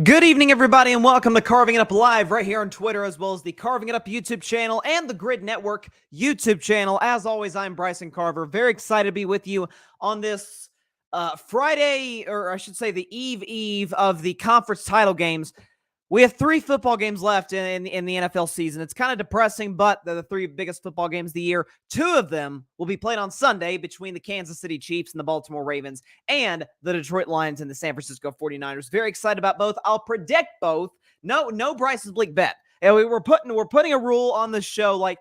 Good evening, everybody, and welcome to Carving It Up Live right here on Twitter, as well as the Carving It Up YouTube channel and the Grid Network YouTube channel. As always, I'm Bryson Carver. Very excited to be with you on this Friday, or I should say the eve of the conference title games. We have 3 football games left in the NFL season. It's kind of depressing, but they're the 3 biggest football games of the year. 2 of them will be played on Sunday between the Kansas City Chiefs and the Baltimore Ravens, and the Detroit Lions and the San Francisco 49ers. Very excited about both. I'll predict both. No Bryce's bleak bet. And we're putting a rule on the show, like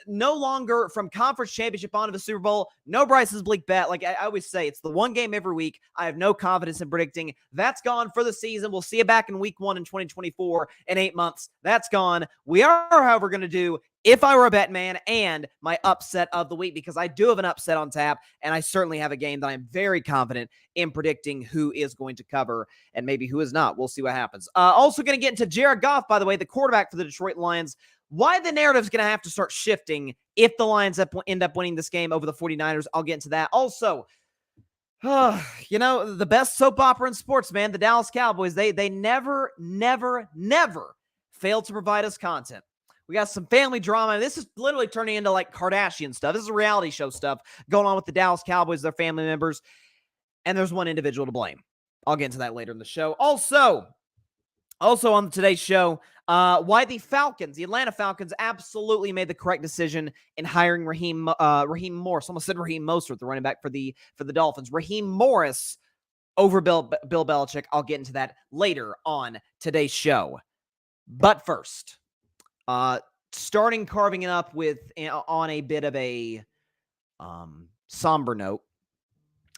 no longer from conference championship on to the Super Bowl. No Bryce's bleak bet. Like I always say, it's the one game every week. I have no confidence in predicting. That's gone for the season. We'll see you back in week 1 in 2024 in 8 months. That's gone. We are, however, going to do If I Were a Bettin Man and my upset of the week, because I do have an upset on tap, and I certainly have a game that I'm very confident in predicting who is going to cover and maybe who is not. We'll see what happens. Also going to get into Jared Goff, by the way, the quarterback for the Detroit Lions. Why the narrative is going to have to start shifting if the Lions end up winning this game over the 49ers. I'll get into that. Also, the best soap opera in sports, man, the Dallas Cowboys, they never fail to provide us content. We got some family drama. This is literally turning into like Kardashian stuff. This is reality show stuff going on with the Dallas Cowboys, their family members, and there's one individual to blame. I'll get into that later in the show. Also on today's show, why the Atlanta Falcons absolutely made the correct decision in hiring Raheem Morris. Almost said Raheem Mostert, the running back for the Dolphins. Raheem Morris over Bill Belichick. I'll get into that later on today's show. But first, starting carving it up on a bit of a somber note.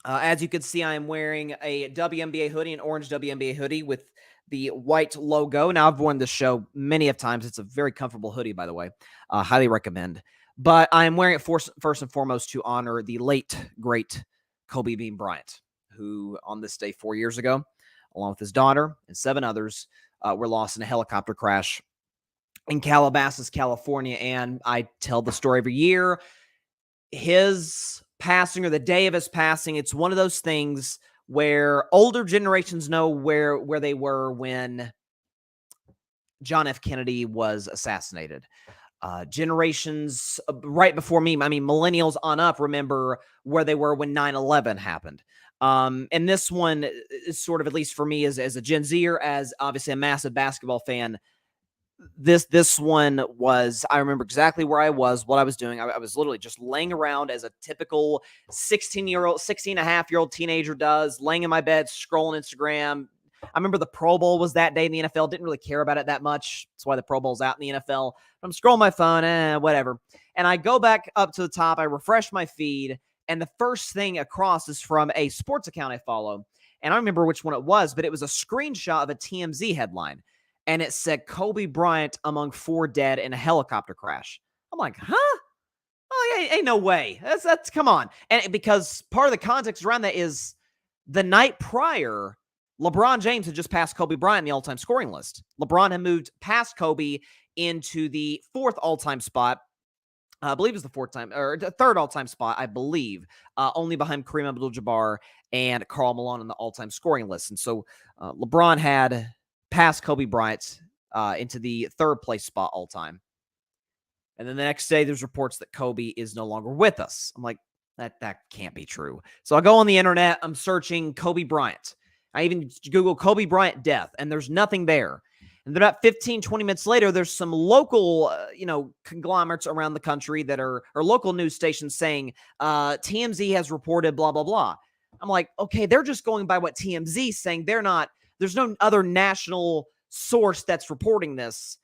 As you can see, I am wearing a WNBA hoodie, an orange WNBA hoodie with the white logo. Now, I've worn this show many of times. It's a very comfortable hoodie, by the way. Highly recommend. But I am wearing it first and foremost to honor the late, great Kobe Bean Bryant, who on this day 4 years ago, along with his daughter and 7 others, were lost in a helicopter crash in Calabasas, California. And I tell the story every year. His passing, or the day of his passing, it's one of those things where older generations know where they were when John F. Kennedy was assassinated. Generations right before me, I mean, millennials on up, remember where they were when 9/11 happened. And this one is sort of, at least for me as a Gen Zer, as obviously a massive basketball fan, this one was, I remember exactly where I was, what I was doing. I was literally just laying around as a typical 16 and a half year old teenager does, laying in my bed, scrolling Instagram. I remember the Pro Bowl was that day in the NFL. Didn't really care about it that much. That's why the Pro Bowl's out in the NFL. I'm scrolling my phone, whatever. And I go back up to the top. I refresh my feed. And the first thing across is from a sports account I follow. And I don't remember which one it was, but it was a screenshot of a TMZ headline. And it said Kobe Bryant among 4 dead in a helicopter crash. I'm like, huh? Oh, ain't no way. That's come on. And because part of the context around that is the night prior, LeBron James had just passed Kobe Bryant in the all-time scoring list. LeBron had moved past Kobe into the 4th all-time spot. I believe it was the 3rd all-time spot, I believe, only behind Kareem Abdul-Jabbar and Karl Malone on the all-time scoring list. And so LeBron had passed Kobe Bryant into the 3rd place spot all time. And then the next day, there's reports that Kobe is no longer with us. I'm like, that can't be true. So I go on the internet, I'm searching Kobe Bryant. I even Google Kobe Bryant death, and there's nothing there. And then about 15, 20 minutes later, there's some local, conglomerates around the country that are local news stations saying TMZ has reported blah, blah, blah. I'm like, okay, they're just going by what TMZ's saying. There's no other national source that's reporting this.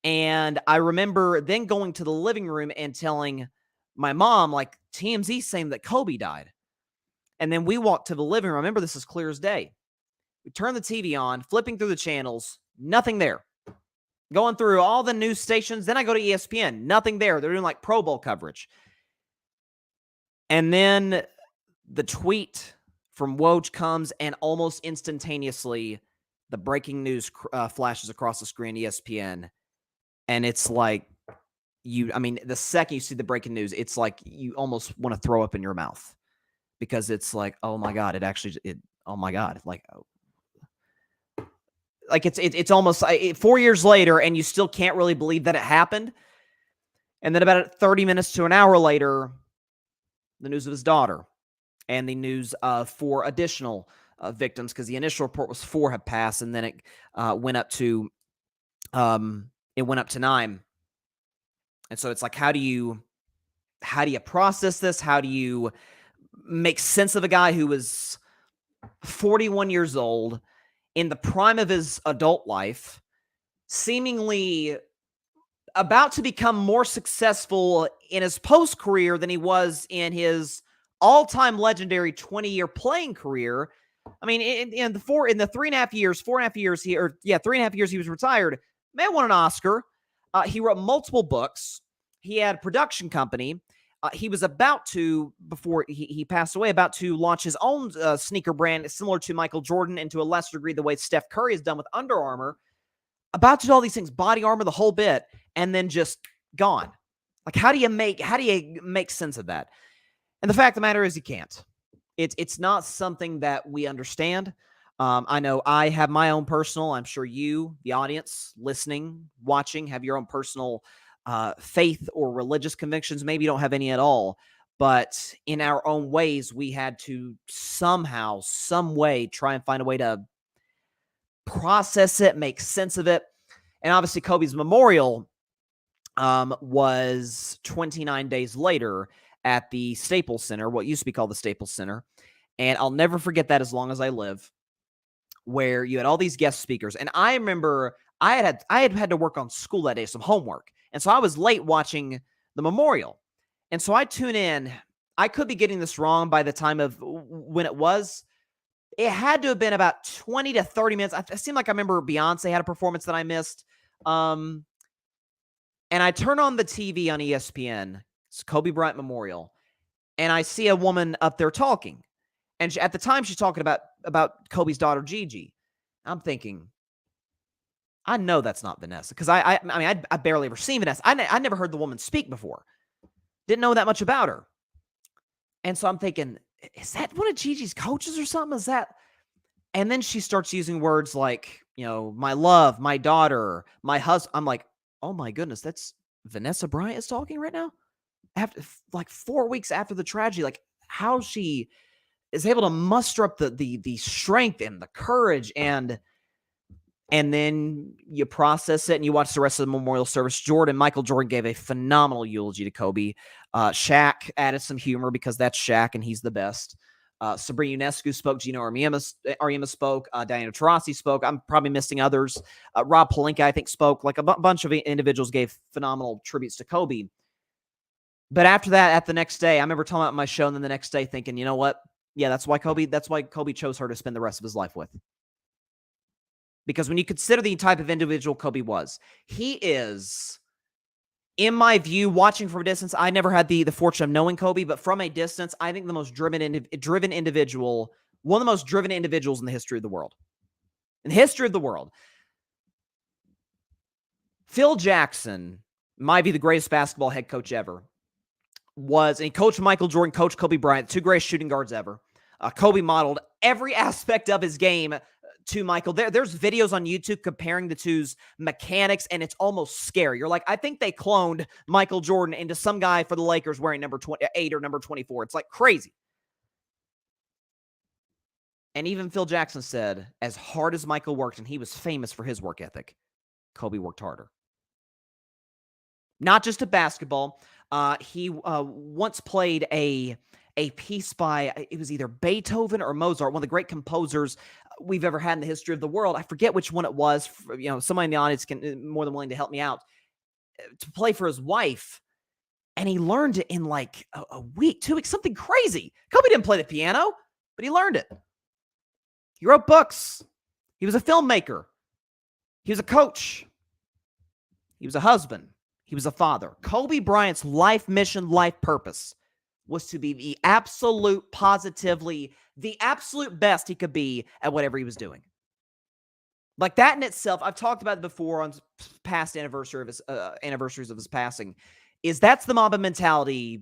And I remember then going to the living room and telling my mom, like, TMZ's saying that Kobe died. And then we walked to the living room. I remember this as clear as day. We turned the TV on, flipping through the channels, nothing there. Going through all the news stations. Then I go to ESPN, nothing there. They're doing like Pro Bowl coverage. And then the tweet from Woj comes, and almost instantaneously, the breaking news flashes across the screen, ESPN. And it's like, the second you see the breaking news, it's like you almost want to throw up in your mouth. Because it's like, oh my God, oh my God. Like it's almost 4 years later, and you still can't really believe that it happened. And then about 30 minutes to an hour later, the news of his daughter and the news of 4 additional victims, because the initial report was 4 have passed, and then it went up to 9. And so it's like, how do you process this? How do you make sense of a guy who was 41 years old, in the prime of his adult life, seemingly about to become more successful in his post career than he was in his all-time legendary 20-year playing career? I mean, in the 3.5 years, 4.5 years he 3.5 years he was retired, man won an Oscar. He wrote multiple books. He had a production company. He was about to, before he passed away, about to launch his own sneaker brand, similar to Michael Jordan, and to a lesser degree the way Steph Curry has done with Under Armour. About to do all these things, body armor, the whole bit, and then just gone. Like, how do you make sense of that? And the fact of the matter is, you can't. It's not something that we understand. I know I have my own personal, I'm sure you, the audience, listening, watching, have your own personal faith or religious convictions. Maybe you don't have any at all, but in our own ways, we had to somehow, some way, try and find a way to process it, make sense of it. And obviously, Kobe's memorial was 29 days later at the Staples Center, what used to be called the Staples Center. And I'll never forget that as long as I live, where you had all these guest speakers. And I remember I had to work on school that day, some homework. And so I was late watching the memorial. And so I tune in. I could be getting this wrong by the time of when it was. It had to have been about 20 to 30 minutes. It seemed like I remember Beyonce had a performance that I missed. And I turn on the TV on ESPN. It's Kobe Bryant Memorial. And I see a woman up there talking. And at the time, she's talking about Kobe's daughter, Gigi. I'm thinking, I know that's not Vanessa, because I barely ever seen Vanessa. I never heard the woman speak before. Didn't know that much about her. And so I'm thinking, is that one of Gigi's coaches or something? Is that? And then she starts using words like, my love, my daughter, my husband. I'm like, oh my goodness, that's Vanessa Bryant is talking right now? After like 4 weeks after the tragedy, like how she is able to muster up the strength and the courage, and then you process it and you watch the rest of the memorial service. Michael Jordan gave a phenomenal eulogy to Kobe. Shaq added some humor because that's Shaq and he's the best. Sabrina Ionescu spoke. Gino Auriemma spoke. Diana Taurasi spoke. I'm probably missing others. Rob Pelinka, I think, spoke. Like a bunch of individuals gave phenomenal tributes to Kobe. But after that, at the next day, I remember talking about my show, and then the next day thinking, you know what? Yeah, that's why Kobe chose her to spend the rest of his life with. Because when you consider the type of individual Kobe was, he is, in my view, watching from a distance, I never had the fortune of knowing Kobe, but from a distance, I think the most driven individual, one of the most driven individuals in the history of the world. In the history of the world. Phil Jackson might be the greatest basketball head coach ever. And he coached Michael Jordan, coached Kobe Bryant, the two greatest shooting guards ever. Kobe modeled every aspect of his game to Michael. There's videos on YouTube comparing the two's mechanics, and it's almost scary. You're like, I think they cloned Michael Jordan into some guy for the Lakers wearing number 28 or number 24. It's like crazy. And even Phil Jackson said, as hard as Michael worked, and he was famous for his work ethic, Kobe worked harder. Not just at basketball. He once played a piece by, it was either Beethoven or Mozart, one of the great composers we've ever had in the history of the world. I forget which one it was. Somebody in the audience can more than willing to help me out, to play for his wife. And he learned it in like a week, 2 weeks, something crazy. Kobe didn't play the piano, but he learned it. He wrote books. He was a filmmaker. He was a coach. He was a husband. He was a father. Kobe Bryant's life mission, life purpose was to be the absolute best he could be at whatever he was doing. Like that in itself, I've talked about it before on past anniversaries of his passing, is that's the Mamba mentality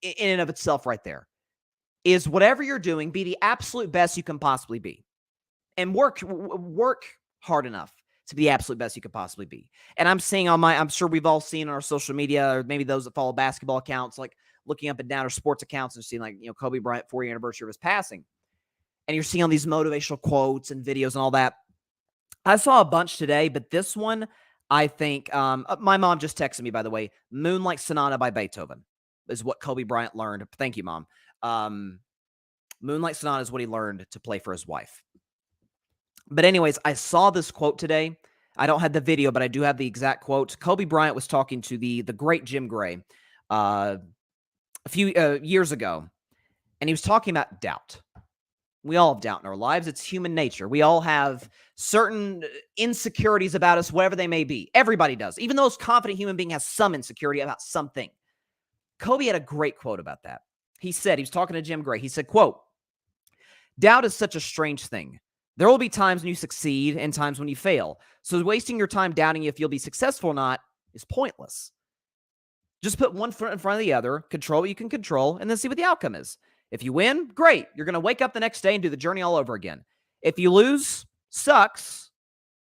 in and of itself right there. Is whatever you're doing, be the absolute best you can possibly be. and work hard enough to be the absolute best you could possibly be. And I'm seeing I'm sure we've all seen on our social media, or maybe those that follow basketball accounts, like looking up and down, or sports accounts, and seeing, like, Kobe Bryant 4-year anniversary of his passing. And you're seeing all these motivational quotes and videos and all that. I saw a bunch today, but this one, I think, my mom just texted me, by the way. Moonlight Sonata by Beethoven is what Kobe Bryant learned. Thank you, Mom. Moonlight Sonata is what he learned to play for his wife. But anyways, I saw this quote today. I don't have the video, but I do have the exact quote. Kobe Bryant was talking to the great Jim Gray a few years ago, and he was talking about doubt. We all have doubt in our lives. It's human nature. We all have certain insecurities about us, whatever they may be. Everybody does. Even the most confident human being has some insecurity about something. Kobe had a great quote about that. He said, he was talking to Jim Gray. He said, quote, "Doubt is such a strange thing. There will be times when you succeed and times when you fail. So wasting your time doubting if you'll be successful or not is pointless. Just put one foot in front of the other, control what you can control, and then see what the outcome is. If you win, great. You're going to wake up the next day and do the journey all over again. If you lose, sucks,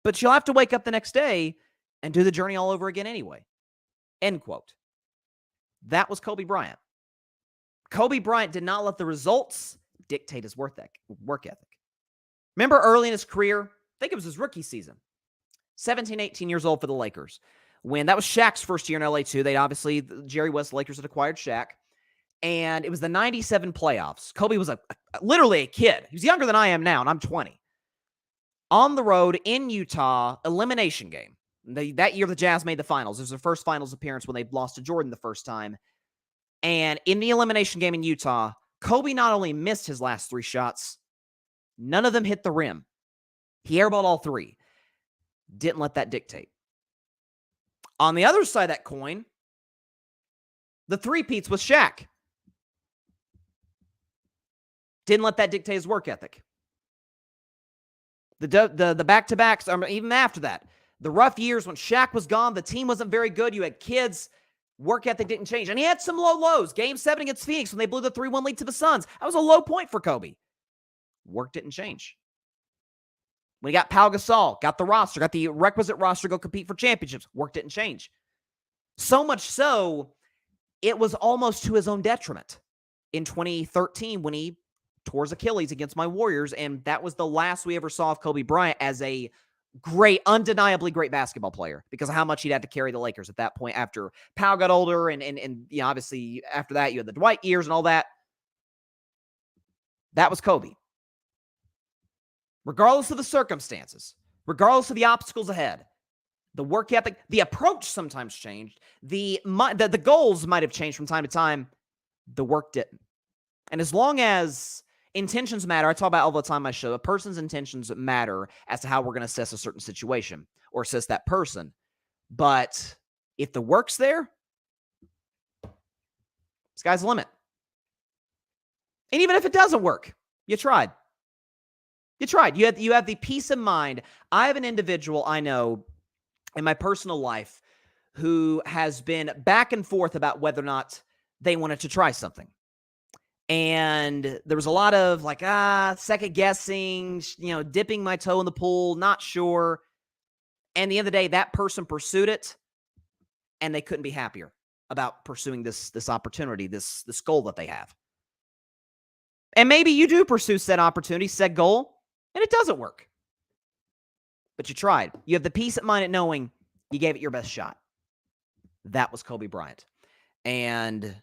but you'll have to wake up the next day and do the journey all over again anyway." End quote. That was Kobe Bryant. Kobe Bryant did not let the results dictate his work ethic. Remember early in his career, I think it was his rookie season, 17, 18 years old for the Lakers, when that was Shaq's first year in LA too. Jerry West, Lakers had acquired Shaq. And it was the 97 playoffs. Kobe was literally a kid. He was younger than I am now, and I'm 20. On the road in Utah, elimination game. That year, the Jazz made the finals. It was their first finals appearance when they lost to Jordan the first time. And in the elimination game in Utah, Kobe not only missed his last 3 shots, none of them hit the rim. He airballed all 3. Didn't let that dictate. On the other side of that coin, the three-peats with Shaq. Didn't let that dictate his work ethic. The back-to-backs, even after that, the rough years when Shaq was gone, the team wasn't very good, you had kids, work ethic didn't change. And he had some low lows. Game 7 against Phoenix when they blew the 3-1 lead to the Suns. That was a low point for Kobe. Work didn't change. When he got Pau Gasol, got the requisite roster to go compete for championships, work didn't change. So much so, it was almost to his own detriment in 2013 when he tore his Achilles against my Warriors, and that was the last we ever saw of Kobe Bryant as a great, undeniably great basketball player because of how much he'd had to carry the Lakers at that point after Pau got older, and obviously after that you had the Dwight years and all that. That was Kobe. Regardless of the circumstances, regardless of the obstacles ahead, the work ethic, the approach sometimes changed. The goals might have changed from time to time. The work didn't. And as long as intentions matter, I talk about all the time on my show, a person's intentions matter as to how we're going to assess a certain situation or assess that person. But if the work's there, sky's the limit. And even if it doesn't work, you tried. You tried. You have the peace of mind. I have an individual I know in my personal life who has been back and forth about whether or not they wanted to try something. And there was a lot of second guessing, dipping my toe in the pool, not sure. And at the end of the day, that person pursued it and they couldn't be happier about pursuing this opportunity, this goal that they have. And maybe you do pursue said opportunity, said goal, and it doesn't work. But you tried. You have the peace of mind at knowing you gave it your best shot. That was Kobe Bryant. And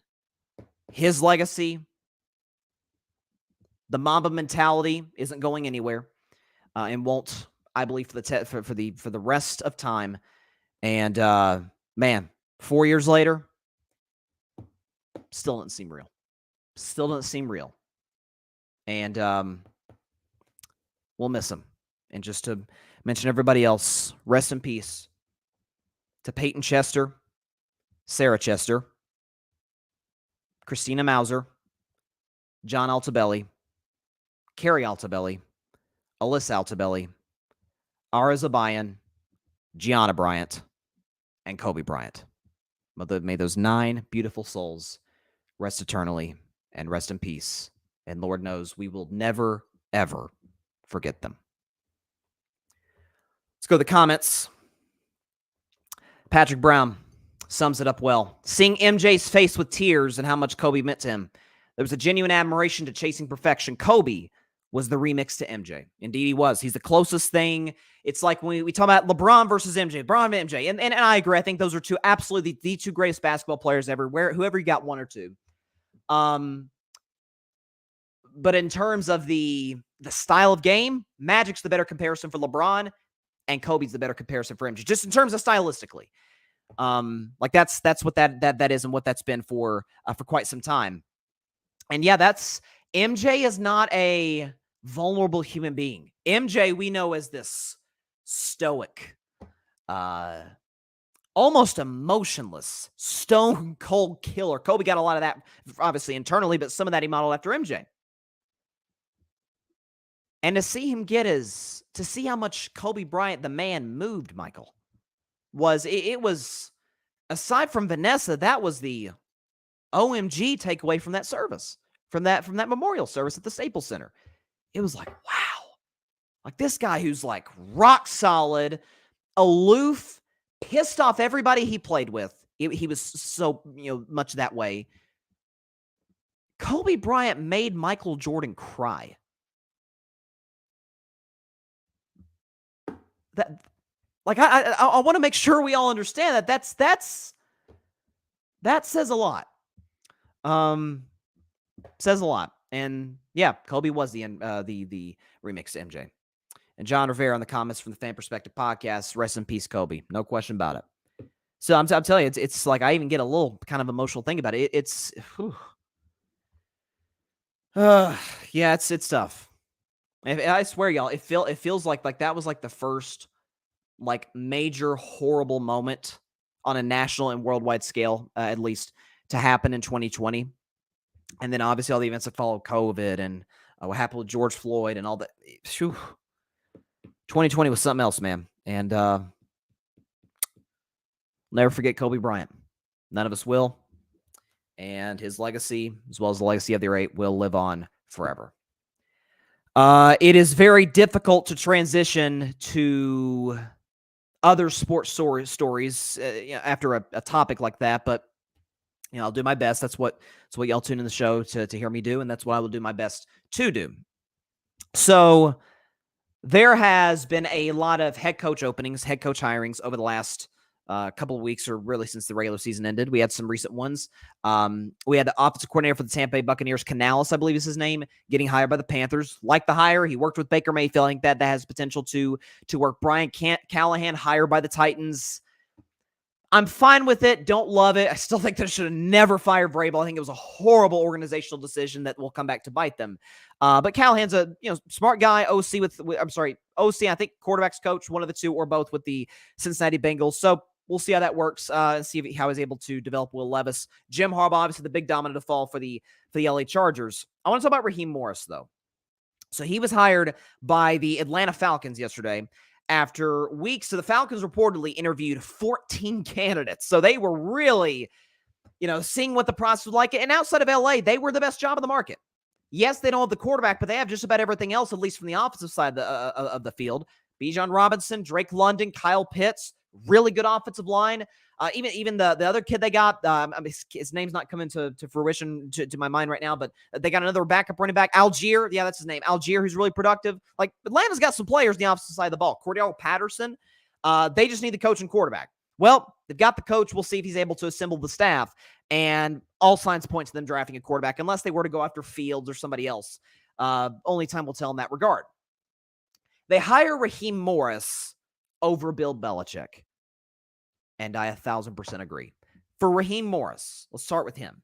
his legacy, the Mamba mentality, isn't going anywhere, and won't, I believe, for the rest of time. And 4 years later, still doesn't seem real. Still doesn't seem real. And we'll miss him. And just to mention everybody else, rest in peace to Peyton Chester, Sarah Chester, Christina Mauser, John Altobelli, Carrie Altobelli, Alyssa Altobelli, Ara Zabayan, Gianna Bryant, and Kobe Bryant. May those 9 beautiful souls rest eternally and rest in peace. And Lord knows we will never, ever forget them. Let's go to the comments. Patrick Brown sums it up well. Seeing MJ's face with tears and how much Kobe meant to him. There was a genuine admiration to chasing perfection. Kobe was the remix to MJ. Indeed, he was. He's the closest thing. It's like when we talk about LeBron versus MJ, LeBron and MJ. And I agree. I think those are absolutely the two greatest basketball players ever, whoever you got one or two. But in terms of the style of game, Magic's the better comparison for LeBron, and Kobe's the better comparison for MJ. Just in terms of stylistically, like that's what that is, and what that's been for quite some time. And yeah, MJ is not a vulnerable human being. MJ we know as this stoic, almost emotionless, stone cold killer. Kobe got a lot of that, obviously internally, but some of that he modeled after MJ. And to see him to see how much Kobe Bryant, the man, moved, Michael, was aside from Vanessa, that was the OMG takeaway from that service, from that memorial service at the Staples Center. It was like, wow, like this guy who's like rock solid, aloof, pissed off everybody he played with. He was so much that way. Kobe Bryant made Michael Jordan cry. That, like, I want to make sure we all understand that says a lot. Says a lot. And yeah, Kobe was the remix to MJ. And John Rivera in the comments from the Fan Perspective podcast, rest in peace, Kobe. No question about it. So I'm telling you, it's like I even get a little kind of emotional thing about it. It's tough. I swear, y'all, it feels like that was like the first like major horrible moment on a national and worldwide scale, at least, to happen in 2020. And then obviously all the events that followed COVID and what happened with George Floyd and all that. 2020 was something else, man. And never forget Kobe Bryant. None of us will. And his legacy, as well as the legacy of the eight, will live on forever. It is very difficult to transition to other sports stories after a topic like that, but I'll do my best. That's what y'all tune in the show to hear me do, and that's what I will do my best to do. So there has been a lot of head coach openings, head coach hirings over the last couple of weeks, or really since the regular season ended. We had some recent ones. We had the offensive coordinator for the Tampa Bay Buccaneers, Canales, I believe is his name, getting hired by the Panthers. Like the hire, he worked with Baker Mayfield. I think that has potential to work. Brian Callahan, hired by the Titans. I'm fine with it. Don't love it. I still think they should have never fired Vrabel. I think it was a horrible organizational decision that will come back to bite them. But Callahan's a smart guy. OC OC. I think quarterbacks coach, one of the two or both with the Cincinnati Bengals. So we'll see how that works. And see how he's able to develop Will Levis. Jim Harbaugh, obviously the big domino to fall for the LA Chargers. I want to talk about Raheem Morris though. So he was hired by the Atlanta Falcons yesterday. After weeks, so the Falcons reportedly interviewed 14 candidates. So they were really, seeing what the process was like. And outside of LA, they were the best job of the market. Yes, they don't have the quarterback, but they have just about everything else, at least from the offensive side of the field. Bijan Robinson, Drake London, Kyle Pitts, really good offensive line. Even the other kid they got, his name's not coming to fruition to my mind right now, but they got another backup running back, Algier. Yeah, that's his name. Algier, who's really productive. Like, Atlanta's got some players on the opposite side of the ball. Cordell Patterson. They just need the coach and quarterback. Well, they've got the coach. We'll see if he's able to assemble the staff. And all signs point to them drafting a quarterback, unless they were to go after Fields or somebody else. Only time will tell in that regard. They hire Raheem Morris over Bill Belichick. And I 1,000% agree. For Raheem Morris, let's start with him.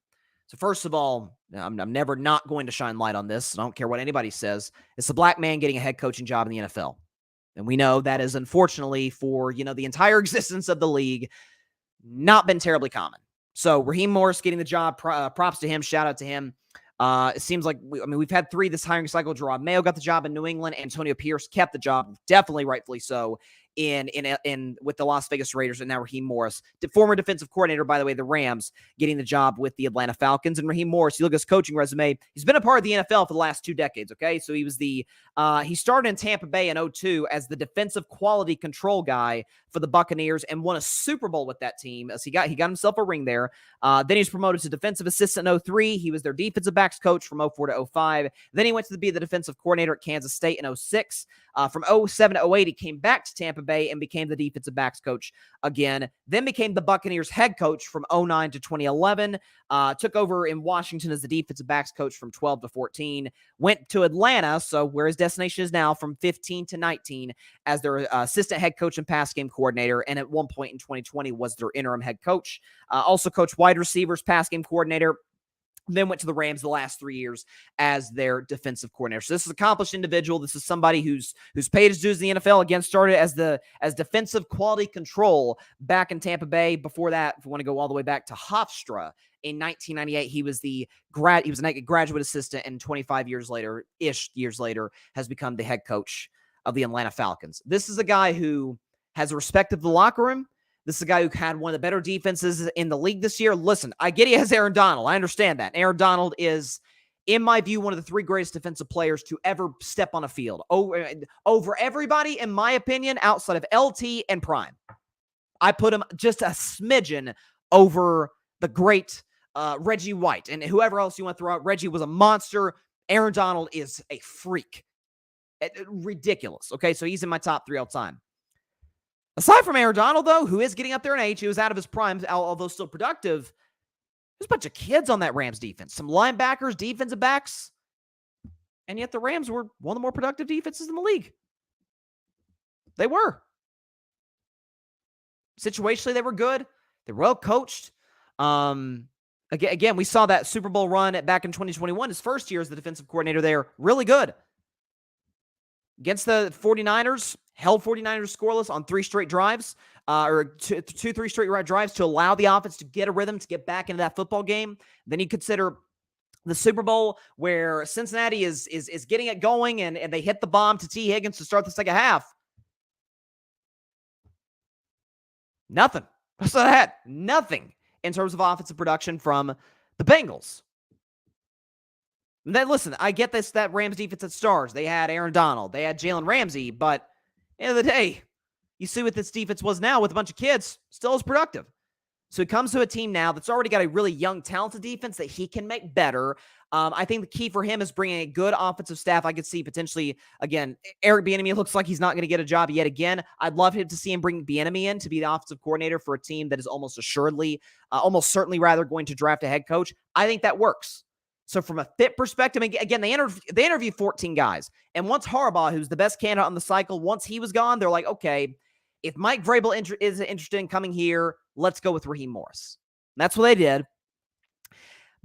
So first of all, I'm never not going to shine light on this. I don't care what anybody says. It's a black man getting a head coaching job in the NFL. And we know that is unfortunately for, the entire existence of the league, not been terribly common. So Raheem Morris getting the job, props to him, shout out to him. It seems like, we've had 3 this hiring cycle. Gerard Mayo got the job in New England. Antonio Pierce kept the job, definitely rightfully so, in with the Las Vegas Raiders, and now Raheem Morris, the former defensive coordinator, by the way, the Rams, getting the job with the Atlanta Falcons. And Raheem Morris, you look at his coaching resume, he's been a part of the NFL for the last 2 decades, okay? So he was he started in Tampa Bay in 2002 as the defensive quality control guy for the Buccaneers and won a Super Bowl with that team. As he got himself a ring there. Then he was promoted to defensive assistant in 2003. He was their defensive backs coach from 2004 to 2005. Then he went to be the defensive coordinator at Kansas State in 2006. From 2007 to 2008, he came back to Tampa Bay and became the defensive backs coach again. Then became the Buccaneers head coach from 2009 to 2011. Took over in Washington as the defensive backs coach from 12 to 14. Went to Atlanta, so where his destination is now, from 15 to 19 as their assistant head coach and pass game coordinator. And at one point in 2020 was their interim head coach. Also coached wide receivers, pass game coordinator. Then went to the Rams the last 3 years as their defensive coordinator. So this is an accomplished individual. This is somebody who's paid his dues in the NFL. Again, started as defensive quality control back in Tampa Bay. Before that, if you want to go all the way back to Hofstra in 1998, he was a graduate assistant, and 25 years later has become the head coach of the Atlanta Falcons. This is a guy who has a respect of the locker room. This is a guy who had one of the better defenses in the league this year. Listen, I get he has Aaron Donald. I understand that. Aaron Donald is, in my view, one of the 3 greatest defensive players to ever step on a field. Over everybody, in my opinion, outside of LT and Prime. I put him just a smidgen over the great Reggie White. And whoever else you want to throw out, Reggie was a monster. Aaron Donald is a freak. Ridiculous. Okay, so he's in my top 3 all time. Aside from Aaron Donald, though, who is getting up there in age, he was out of his prime, although still productive, there's a bunch of kids on that Rams defense. Some linebackers, defensive backs, and yet the Rams were one of the more productive defenses in the league. They were. Situationally, they were good. They were well coached. Again, we saw that Super Bowl run back in 2021, his first year as the defensive coordinator there, really good. Against the 49ers, held 49ers scoreless on 3 straight drives, or 3 straight drives to allow the offense to get a rhythm, to get back into that football game. Then you consider the Super Bowl where Cincinnati is getting it going, and they hit the bomb to T. Higgins to start the second half. Nothing. So that nothing in terms of offensive production from the Bengals. And then listen, I get that Rams defense at stars. They had Aaron Donald. They had Jalen Ramsey. But at the end of the day, you see what this defense was now with a bunch of kids. Still is productive. So he comes to a team now that's already got a really young, talented defense that he can make better. I think the key for him is bringing a good offensive staff. I could see potentially, again, Eric Bieniemy looks like he's not going to get a job yet again. I'd love him to see him bring Bieniemy in to be the offensive coordinator for a team that is almost certainly going to draft a head coach. I think that works. So from a fit perspective, again, they interviewed 14 guys. And once Harbaugh, who's the best candidate on the cycle, once he was gone, they're like, okay, if Mike Vrabel is interested in coming here, let's go with Raheem Morris. And that's what they did.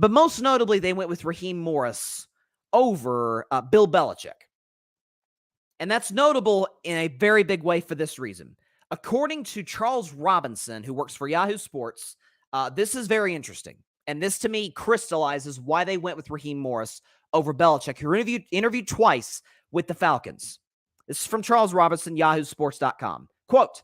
But most notably, they went with Raheem Morris over Bill Belichick. And that's notable in a very big way for this reason. According to Charles Robinson, who works for Yahoo Sports, this is very interesting. And this, to me, crystallizes why they went with Raheem Morris over Belichick, who interviewed twice with the Falcons. This is from Charles Robinson, yahoosports.com. Quote,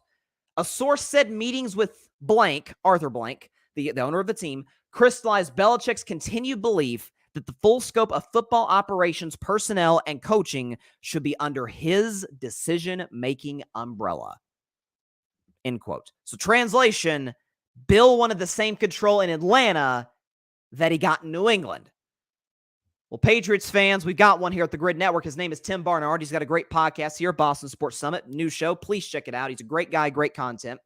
a source said meetings with blank, Arthur Blank, the owner of the team, crystallized Belichick's continued belief that the full scope of football operations, personnel, and coaching should be under his decision-making umbrella. End quote. So translation, Bill wanted the same control in Atlanta that he got in New England. Well, Patriots fans, we've got one here at the Grid Network. His name is Tim Barnard. He's got a great podcast here, Boston Sports Summit, new show. Please check it out. He's a great guy, great content.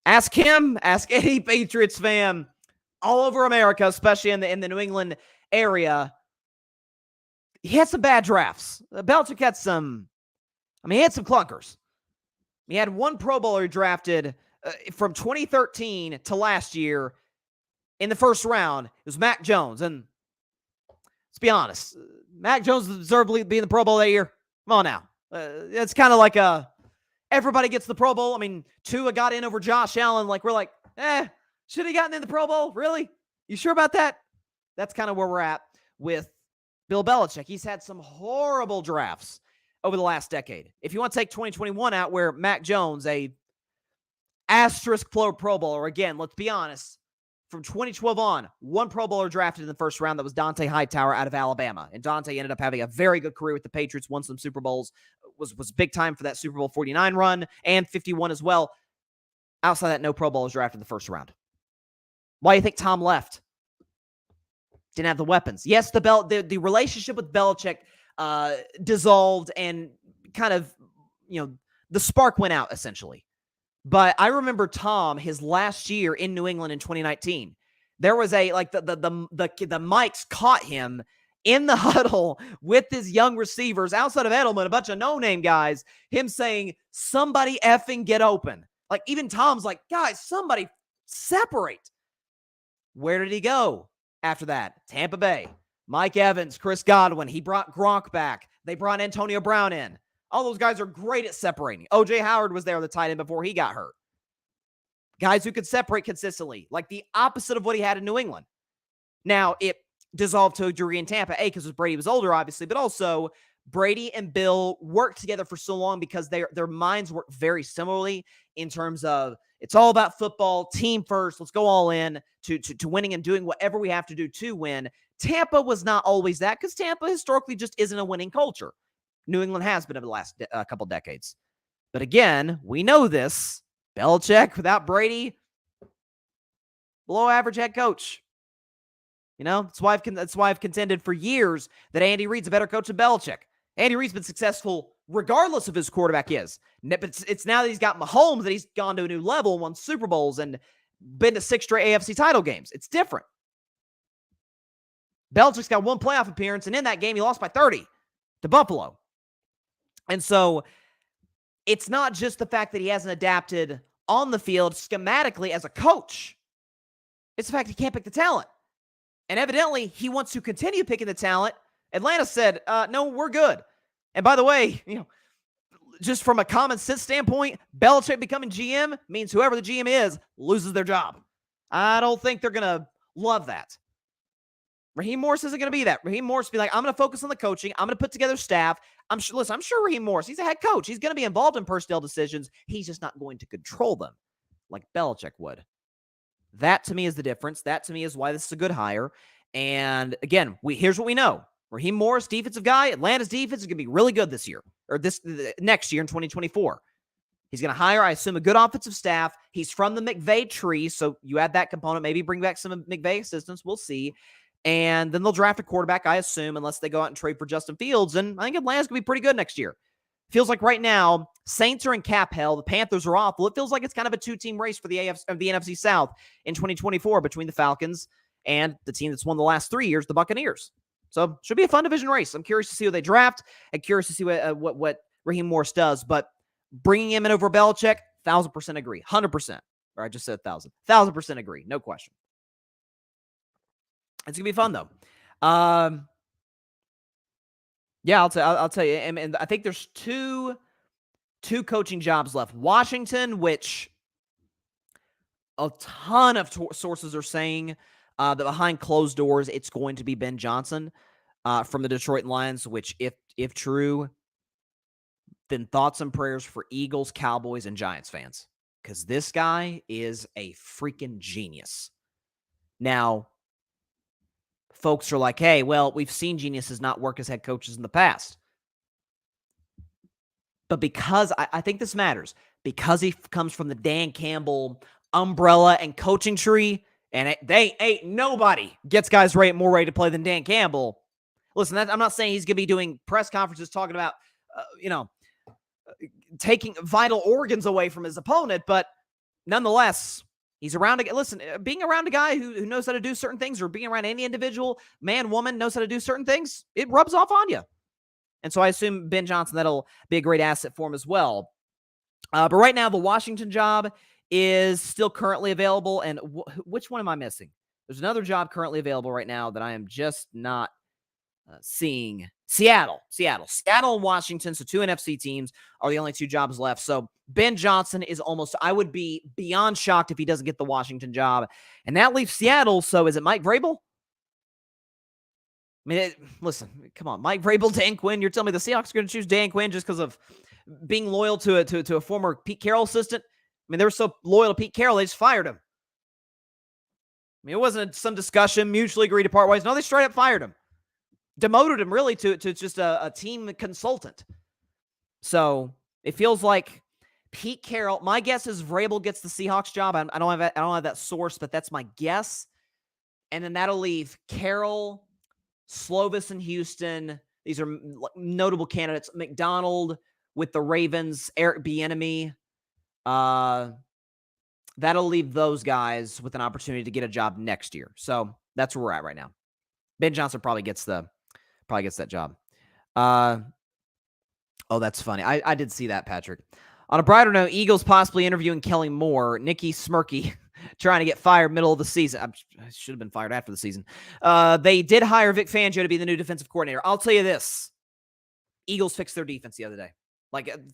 Ask him, ask any Patriots fan all over America, especially in the New England area. He had some bad drafts. Belichick had he had some clunkers. He had one Pro Bowler drafted from 2013 to last year in the first round. It was Mac Jones. And let's be honest, Mac Jones deserved to be in the Pro Bowl that year. Come on now. It's kind of like everybody gets the Pro Bowl. I mean, Tua got in over Josh Allen. Like, we're like, should he gotten in the Pro Bowl? Really? You sure about that? That's kind of where we're at with Bill Belichick. He's had some horrible drafts. over the last decade. If you want to take 2021 out, where Mac Jones, a asterisk Pro Bowler, again, let's be honest, from 2012 on, one Pro Bowler drafted in the first round, that was Dante Hightower out of Alabama. And Dante ended up having a very good career with the Patriots, won some Super Bowls, was big time for that Super Bowl 49 run, and 51 as well. Outside that, no Pro Bowlers drafted in the first round. Why do you think Tom left? Didn't have the weapons. Yes, the relationship with Belichick dissolved, and kind of, the spark went out, essentially. But I remember Tom, his last year in New England in 2019, there was the mics caught him in the huddle with his young receivers outside of Edelman, a bunch of no-name guys, him saying, somebody effing get open. Like, even Tom's like, guys, somebody separate. Where did he go after that? Tampa Bay. Mike Evans, Chris Godwin. He brought Gronk back. They brought Antonio Brown in. All those guys are great at separating. O.J. Howard was there on the tight end before he got hurt. Guys who could separate consistently, like the opposite of what he had in New England. Now, it dissolved to a degree in Tampa, because Brady was older, obviously, but also Brady and Bill worked together for so long because their minds work very similarly in terms of, it's all about football, team first, let's go all in to winning and doing whatever we have to do to win. Tampa was not always that, because Tampa historically just isn't a winning culture. New England has been over the last couple decades. But again, we know this. Belichick, without Brady, below average head coach. That's why I've contended for years that Andy Reid's a better coach than Belichick. Andy Reid's been successful regardless of who his quarterback is. But it's now that he's got Mahomes that he's gone to a new level, won Super Bowls, and been to 6 straight AFC title games. It's different. Belichick's got one playoff appearance, and in that game, he lost by 30 to Buffalo. And so it's not just the fact that he hasn't adapted on the field schematically as a coach. It's the fact he can't pick the talent. And evidently, he wants to continue picking the talent. Atlanta said, no, we're good. And by the way, just from a common sense standpoint, Belichick becoming GM means whoever the GM is loses their job. I don't think they're going to love that. Raheem Morris isn't going to be that. Raheem Morris will be like, I'm going to focus on the coaching. I'm going to put together staff. I'm sure Raheem Morris, he's a head coach. He's going to be involved in personnel decisions. He's just not going to control them like Belichick would. That, to me, is the difference. That, to me, is why this is a good hire. And, again, here's what we know. Raheem Morris, defensive guy. Atlanta's defense is going to be really good this year, or next year in 2024. He's going to hire, I assume, a good offensive staff. He's from the McVay tree, so you add that component. Maybe bring back some McVay assistants. We'll see. And then they'll draft a quarterback, I assume, unless they go out and trade for Justin Fields. And I think Atlanta's going to be pretty good next year. Feels like right now, Saints are in cap hell. The Panthers are awful. It feels like it's kind of a two-team race for the NFC South in 2024 between the Falcons and the team that's won the last 3 years, the Buccaneers. So should be a fun division race. I'm curious to see who they draft. I'm curious to see what Raheem Morris does. But bringing him in over Belichick, 1,000% agree. 100%. Or I just said 1,000. 1,000% agree. No question. It's going to be fun, though. Yeah, I'll tell you. And I think there's two coaching jobs left. Washington, which a ton of sources are saying that behind closed doors, it's going to be Ben Johnson from the Detroit Lions, which, if true, then thoughts and prayers for Eagles, Cowboys, and Giants fans. Because this guy is a freaking genius. Now, folks are like, hey, well, we've seen geniuses not work as head coaches in the past. But because, I think this matters, because he comes from the Dan Campbell umbrella and coaching tree, and they ain't nobody gets guys more ready to play than Dan Campbell. Listen, I'm not saying he's going to be doing press conferences talking about, taking vital organs away from his opponent, but nonetheless, he's around. Listen, being around a guy who knows how to do certain things, or being around any individual, man, woman, knows how to do certain things, it rubs off on you. And so I assume Ben Johnson, that'll be a great asset for him as well. But right now, the Washington job is still currently available. And which one am I missing? There's another job currently available right now that I am just not seeing. Seattle and Washington. So 2 NFC teams are the only 2 jobs left. So Ben Johnson is almost, I would be beyond shocked if he doesn't get the Washington job. And that leaves Seattle. So is it Mike Vrabel? mean, listen, come on, Mike Vrabel, Dan Quinn. You're telling me the Seahawks are going to choose Dan Quinn just because of being loyal to a former Pete Carroll assistant? I mean, they were so loyal to Pete Carroll, they just fired him. I mean, it wasn't some discussion, mutually agreed to part ways. No, they straight up fired him. Demoted him, really, to just a team consultant. So it feels like Pete Carroll, my guess is Vrabel gets the Seahawks job. I don't have that source, but that's my guess. And then that'll leave Carroll, Slovis in Houston. These are notable candidates. McDonald with the Ravens, Eric Bieniemy. That'll leave those guys with an opportunity to get a job next year. So that's where we're at right now. Ben Johnson probably gets that job. Oh, that's funny. I did see that, Patrick. On a brighter note, Eagles possibly interviewing Kelly Moore. Nikki Smirky trying to get fired middle of the season. I should have been fired after the season. They did hire Vic Fangio to be the new defensive coordinator. I'll tell you this. Eagles fixed their defense the other day.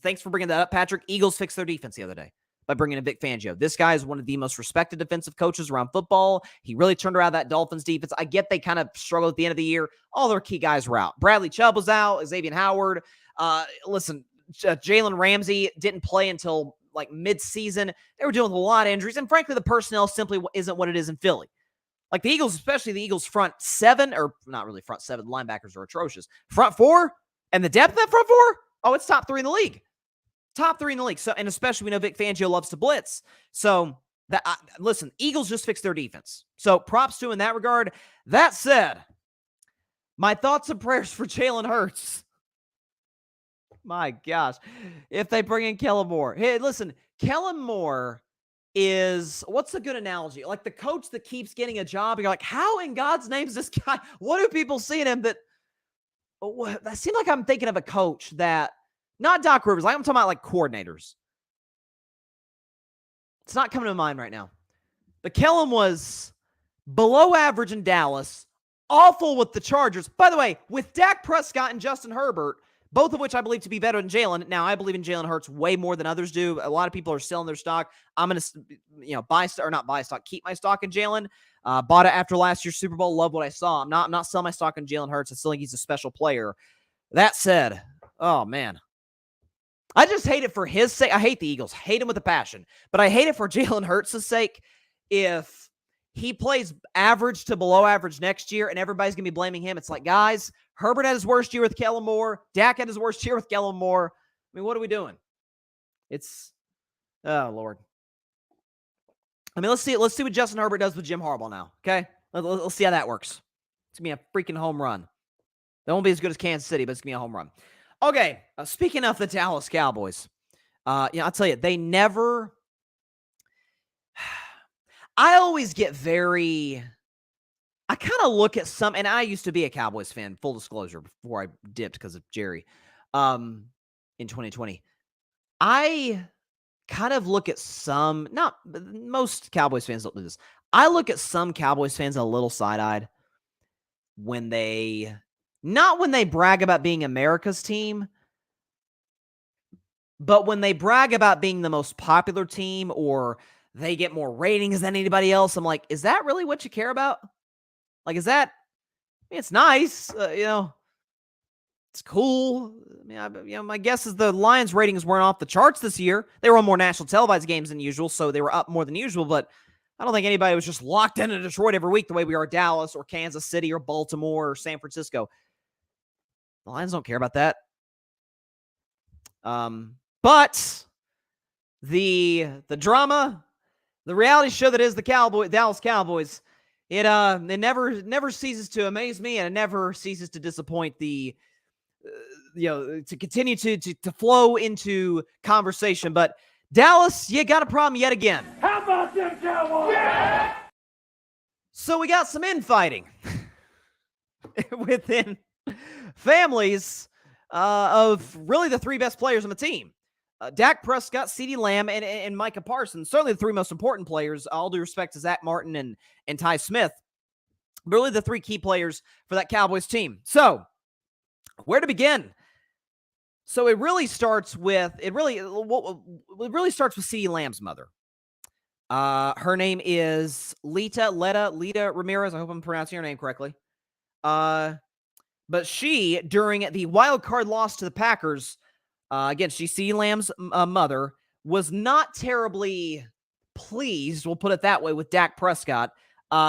Thanks for bringing that up, Patrick. Eagles fixed their defense the other day by bringing in Vic Fangio. This guy is one of the most respected defensive coaches around football. He really turned around that Dolphins defense. I get they kind of struggled at the end of the year. All their key guys were out. Bradley Chubb was out. Xavier Howard. Listen, Jalen Ramsey didn't play until like mid-season. They were dealing with a lot of injuries. And frankly, the personnel simply isn't what it is in Philly. Like the Eagles, especially the Eagles front seven, or not really front seven, linebackers are atrocious. Front four and the depth of that front four, oh, it's top three in the league. Top three in the league. So, and especially we know Vic Fangio loves to blitz. So listen, Eagles just fixed their defense. So props to in that regard. That said, my thoughts and prayers for Jalen Hurts. My gosh. If they bring in Kellen Moore. Hey, listen, Kellen Moore is, what's a good analogy? Like the coach that keeps getting a job. You're like, how in God's name is this guy? What do people see in him that seems like I'm thinking of a coach that, not Doc Rivers, like I'm talking about like coordinators. It's not coming to mind right now. But Kellen was below average in Dallas, awful with the Chargers. By the way, with Dak Prescott and Justin Herbert, both of which I believe to be better than Jalen. Now, I believe in Jalen Hurts way more than others do. A lot of people are selling their stock. I'm going to, keep my stock in Jalen. Bought it after last year's Super Bowl. Love what I saw. I'm not selling my stock in Jalen Hurts. I still think he's a special player. That said, oh, man. I just hate it for his sake. I hate the Eagles. Hate him with a passion. But I hate it for Jalen Hurts' sake if he plays average to below average next year and everybody's going to be blaming him. It's like, guys, Herbert had his worst year with Kellen Moore. Dak had his worst year with Kellen Moore. I mean, what are we doing? Oh, Lord. I mean, let's see what Justin Herbert does with Jim Harbaugh now, okay? Let's see how that works. It's going to be a freaking home run. That won't be as good as Kansas City, but it's going to be a home run. Okay, speaking of the Dallas Cowboys, I'll tell you, they never... I always get I kind of look at some, and I used to be a Cowboys fan, full disclosure, before I dipped because of Jerry in 2020. I kind of look at some, not most Cowboys fans don't do this. I look at some Cowboys fans a little side-eyed not when they brag about being America's team, but when they brag about being the most popular team or they get more ratings than anybody else. I'm like, is that really what you care about? Like, is that, I mean, it's nice, it's cool. I mean, my guess is the Lions ratings weren't off the charts this year. They were on more national televised games than usual, so they were up more than usual, but I don't think anybody was just locked into Detroit every week the way we are Dallas or Kansas City or Baltimore or San Francisco. The Lions don't care about that. But the drama, the reality show that is the Dallas Cowboys, it never ceases to amaze me, and it never ceases to disappoint to continue to flow into conversation. But Dallas, you got a problem yet again. How about them Cowboys? Yeah! So we got some infighting within families of really the three best players on the team. Dak Prescott, CeeDee Lamb, and Micah Parsons. Certainly the three most important players. All due respect to Zach Martin and Ty Smith. Really the three key players for that Cowboys team. So, where to begin? So it really starts with CeeDee Lamb's mother. Her name is Lita Ramirez. I hope I'm pronouncing her name correctly. But she, during the wild card loss to the Packers, again, she's CeeDee Lamb's mother, was not terribly pleased, we'll put it that way, with Dak Prescott.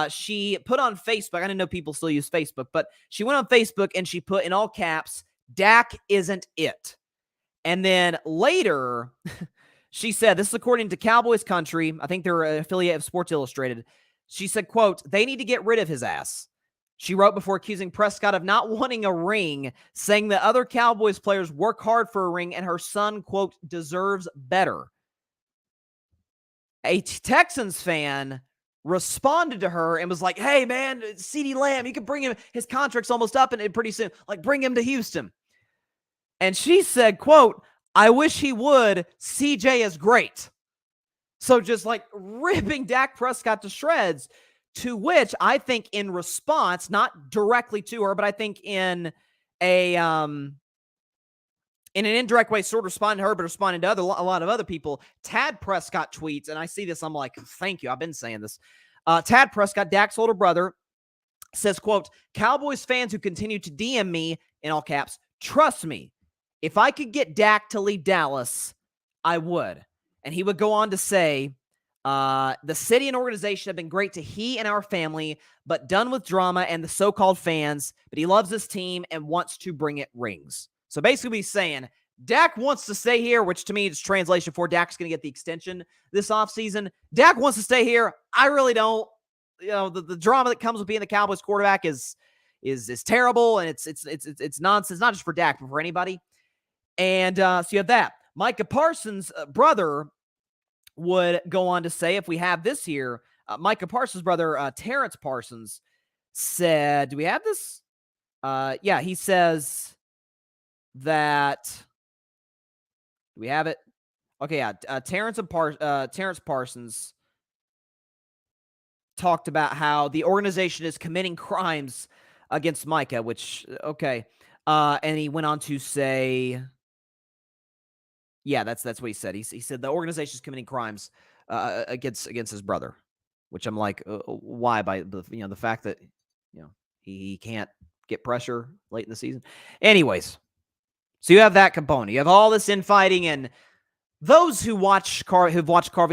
She put on Facebook, I didn't know people still use Facebook, but she went on Facebook and she put in all caps, Dak isn't it. And then later, she said, this is according to Cowboys Country, I think they're an affiliate of Sports Illustrated. She said, quote, they need to get rid of his ass. She wrote before accusing Prescott of not wanting a ring, saying that other Cowboys players work hard for a ring and her son, quote, deserves better. A Texans fan responded to her and was like, hey, man, CeeDee Lamb, you can bring him. His contract's almost up and pretty soon. Like, bring him to Houston. And she said, quote, I wish he would. CJ is great. So just like ripping Dak Prescott to shreds. To which I think in response, not directly to her, but I think in an indirect way, sort of responding to her, but responding to a lot of other people, Tad Prescott tweets, and I see this, I'm like, thank you, I've been saying this. Tad Prescott, Dak's older brother, says, quote, Cowboys fans who continue to DM me, in all caps, trust me, if I could get Dak to leave Dallas, I would. And he would go on to say, the city and organization have been great to he and our family, but done with drama and the so-called fans, but he loves this team and wants to bring it rings. So basically he's saying Dak wants to stay here, which to me is translation for Dak's going to get the extension this offseason. Dak wants to stay here. I really don't. You know, the drama that comes with being the Cowboys quarterback is terrible, and it's nonsense, not just for Dak, but for anybody. And so you have that. Micah Parsons' brother would go on to say, if we have this here, Micah Parsons' brother, Terrence Parsons, said, do we have this? Yeah, he says that, do we have it? Okay, yeah, Terrence Parsons talked about how the organization is committing crimes against Micah, which, okay. And he went on to say, yeah, that's what he said. He said the organization is committing crimes against his brother, which I'm like, why? By the fact that he can't get pressure late in the season. Anyways, so you have that component. You have all this infighting, and those who've watched Carving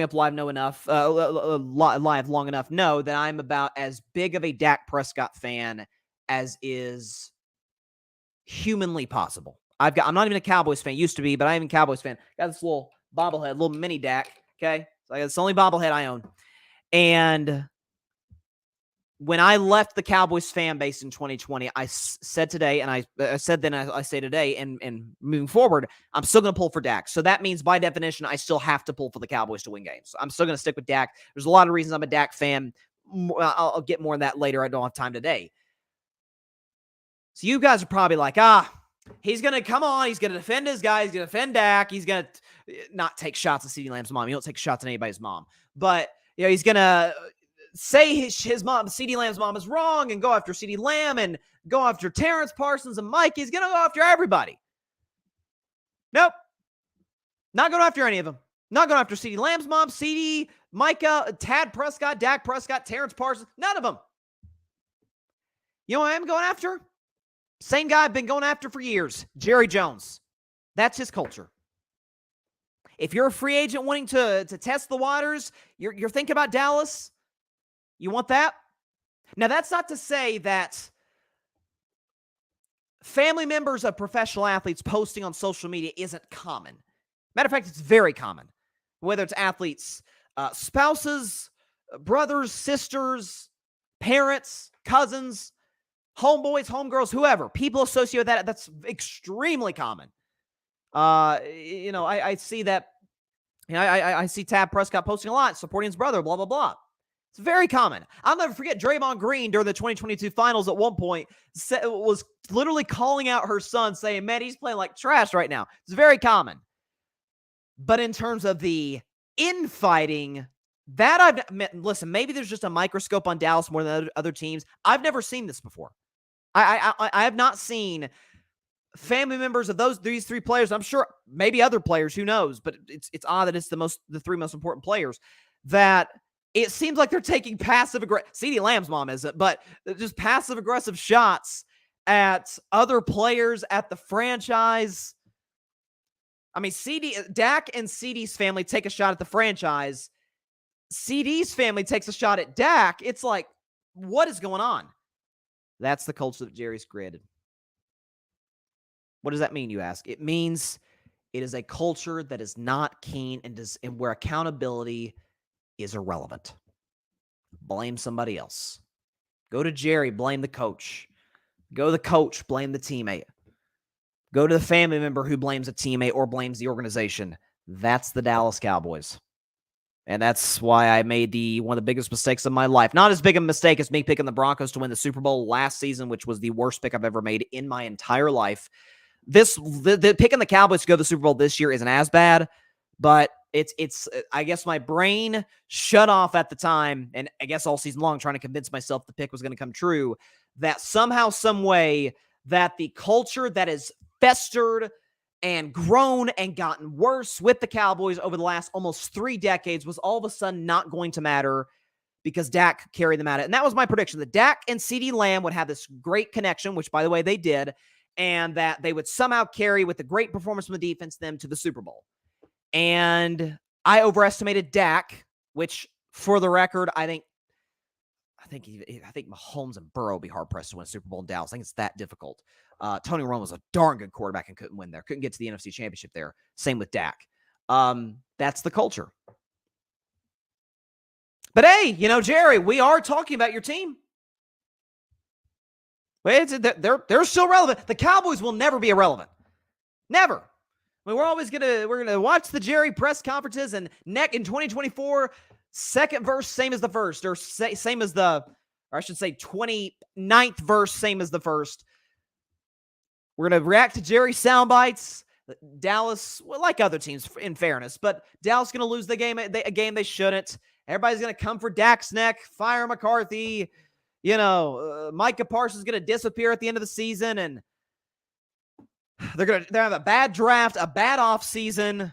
Up Live know enough, live long enough, know that I'm about as big of a Dak Prescott fan as is humanly possible. I'm not even a Cowboys fan. Used to be, but I am a Cowboys fan. Got this little bobblehead, little mini Dak. Okay, so it's the only bobblehead I own. And when I left the Cowboys fan base in 2020, I said today, and I said then, I say today, and moving forward, I'm still going to pull for Dak. So that means, by definition, I still have to pull for the Cowboys to win games. So I'm still going to stick with Dak. There's a lot of reasons I'm a Dak fan. I'll get more on that later. I don't have time today. So you guys are probably like, he's going to come on. He's going to defend his guy. He's going to defend Dak. He's going to not take shots at CeeDee Lamb's mom. You don't take shots at anybody's mom. But, he's going to say his mom, CeeDee Lamb's mom, is wrong and go after CeeDee Lamb and go after Terrence Parsons and Mike. He's going to go after everybody. Nope. Not going after any of them. Not going after CeeDee Lamb's mom, CeeDee, Micah, Tad Prescott, Dak Prescott, Terrence Parsons. None of them. You know what I'm going after? Same guy I've been going after for years, Jerry Jones. That's his culture. If you're a free agent wanting to test the waters, you're thinking about Dallas, you want that? Now, that's not to say that family members of professional athletes posting on social media isn't common. Matter of fact, it's very common. Whether it's athletes, spouses, brothers, sisters, parents, cousins, homeboys, homegirls, whoever. People associate with that. That's extremely common. I see that. I see Tab Prescott posting a lot, supporting his brother, blah, blah, blah. It's very common. I'll never forget Draymond Green during the 2022 finals at one point was literally calling out her son, saying, man, he's playing like trash right now. It's very common. But in terms of the infighting, listen, maybe there's just a microscope on Dallas more than other teams. I've never seen this before. I have not seen family members of these three players. I'm sure maybe other players, who knows, but it's odd that it's the three most important players, that it seems like they're taking passive aggressive. CeeDee Lamb's mom isn't, but just passive aggressive shots at other players, at the franchise. I mean, Dak and CD's family take a shot at the franchise. CD's family takes a shot at Dak. It's like, what is going on? That's the culture that Jerry's created. What does that mean, you ask? It means it is a culture that is not keen and where accountability is irrelevant. Blame somebody else. Go to Jerry, blame the coach. Go to the coach, blame the teammate. Go to the family member who blames a teammate or blames the organization. That's the Dallas Cowboys. And that's why I made one of the biggest mistakes of my life. Not as big a mistake as me picking the Broncos to win the Super Bowl last season, which was the worst pick I've ever made in my entire life. The picking the Cowboys to go to the Super Bowl this year isn't as bad, but it's I guess my brain shut off at the time, and I guess all season long trying to convince myself the pick was going to come true, that somehow, some way, that the culture that is festered and grown and gotten worse with the Cowboys over the last almost 3 decades was all of a sudden not going to matter because Dak carried them at it. And that was my prediction, that Dak and CeeDee Lamb would have this great connection, which, by the way, they did, and that they would somehow carry, with a great performance from the defense, them to the Super Bowl. And I overestimated Dak, which, for the record, I think Mahomes and Burrow will be hard-pressed to win a Super Bowl in Dallas. I think it's that difficult. Tony Romo was a darn good quarterback and couldn't win there. Couldn't get to the NFC Championship there. Same with Dak. That's the culture. But hey, Jerry, we are talking about your team. They're still relevant. The Cowboys will never be irrelevant. Never. I mean, we're gonna watch the Jerry press conferences, and in 2024, second verse same as the first, or same as or I should say 29th verse same as the first. We're going to react to Jerry sound bites. Dallas, well, like other teams, in fairness, but Dallas going to lose a game they shouldn't. Everybody's going to come for Dak's neck, fire McCarthy. Micah Parsons is going to disappear at the end of the season, and they're have a bad draft, a bad offseason.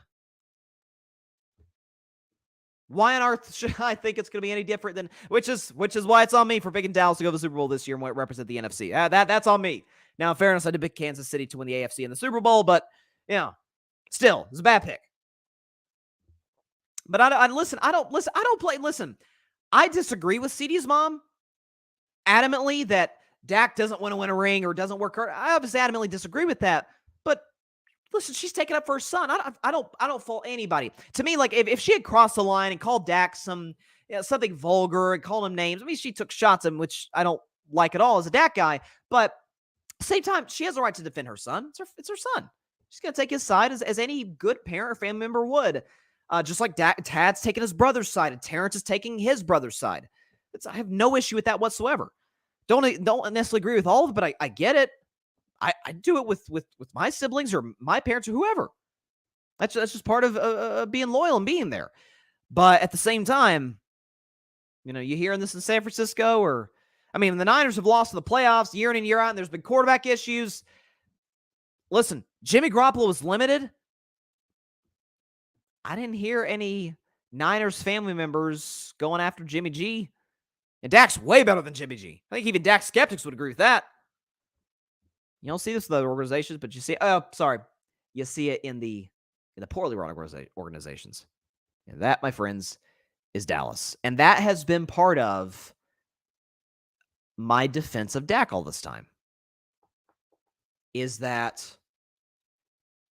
Why on earth should I think it's going to be any different than, which is why it's on me for picking Dallas to go to the Super Bowl this year and represent the NFC. That's on me. Now, in fairness, I did pick Kansas City to win the AFC and the Super Bowl, but still, it's a bad pick. But I disagree with CeeDee's mom adamantly that Dak doesn't want to win a ring or doesn't work hard. I obviously adamantly disagree with that. But listen, she's taking up for her son. I don't fault anybody. To me, like if she had crossed the line and called Dak something vulgar and called him names, I mean, she took shots at him, which I don't like at all as a Dak guy. But at the same time, she has a right to defend her son. It's her son. She's going to take his side as any good parent or family member would. Just like Tad's taking his brother's side and Terrence is taking his brother's side. I have no issue with that whatsoever. Don't necessarily agree with all of it, but I get it. I do it with my siblings or my parents or whoever. That's just part of being loyal and being there. But at the same time, you hearing this in San Francisco the Niners have lost in the playoffs year in and year out, and there's been quarterback issues. Listen, Jimmy Garoppolo was limited. I didn't hear any Niners family members going after Jimmy G. And Dak's way better than Jimmy G. I think even Dak skeptics would agree with that. You don't see this with other organizations, but you see it in the poorly run organizations. And that, my friends, is Dallas. And that has been part of my defense of Dak all this time. Is that,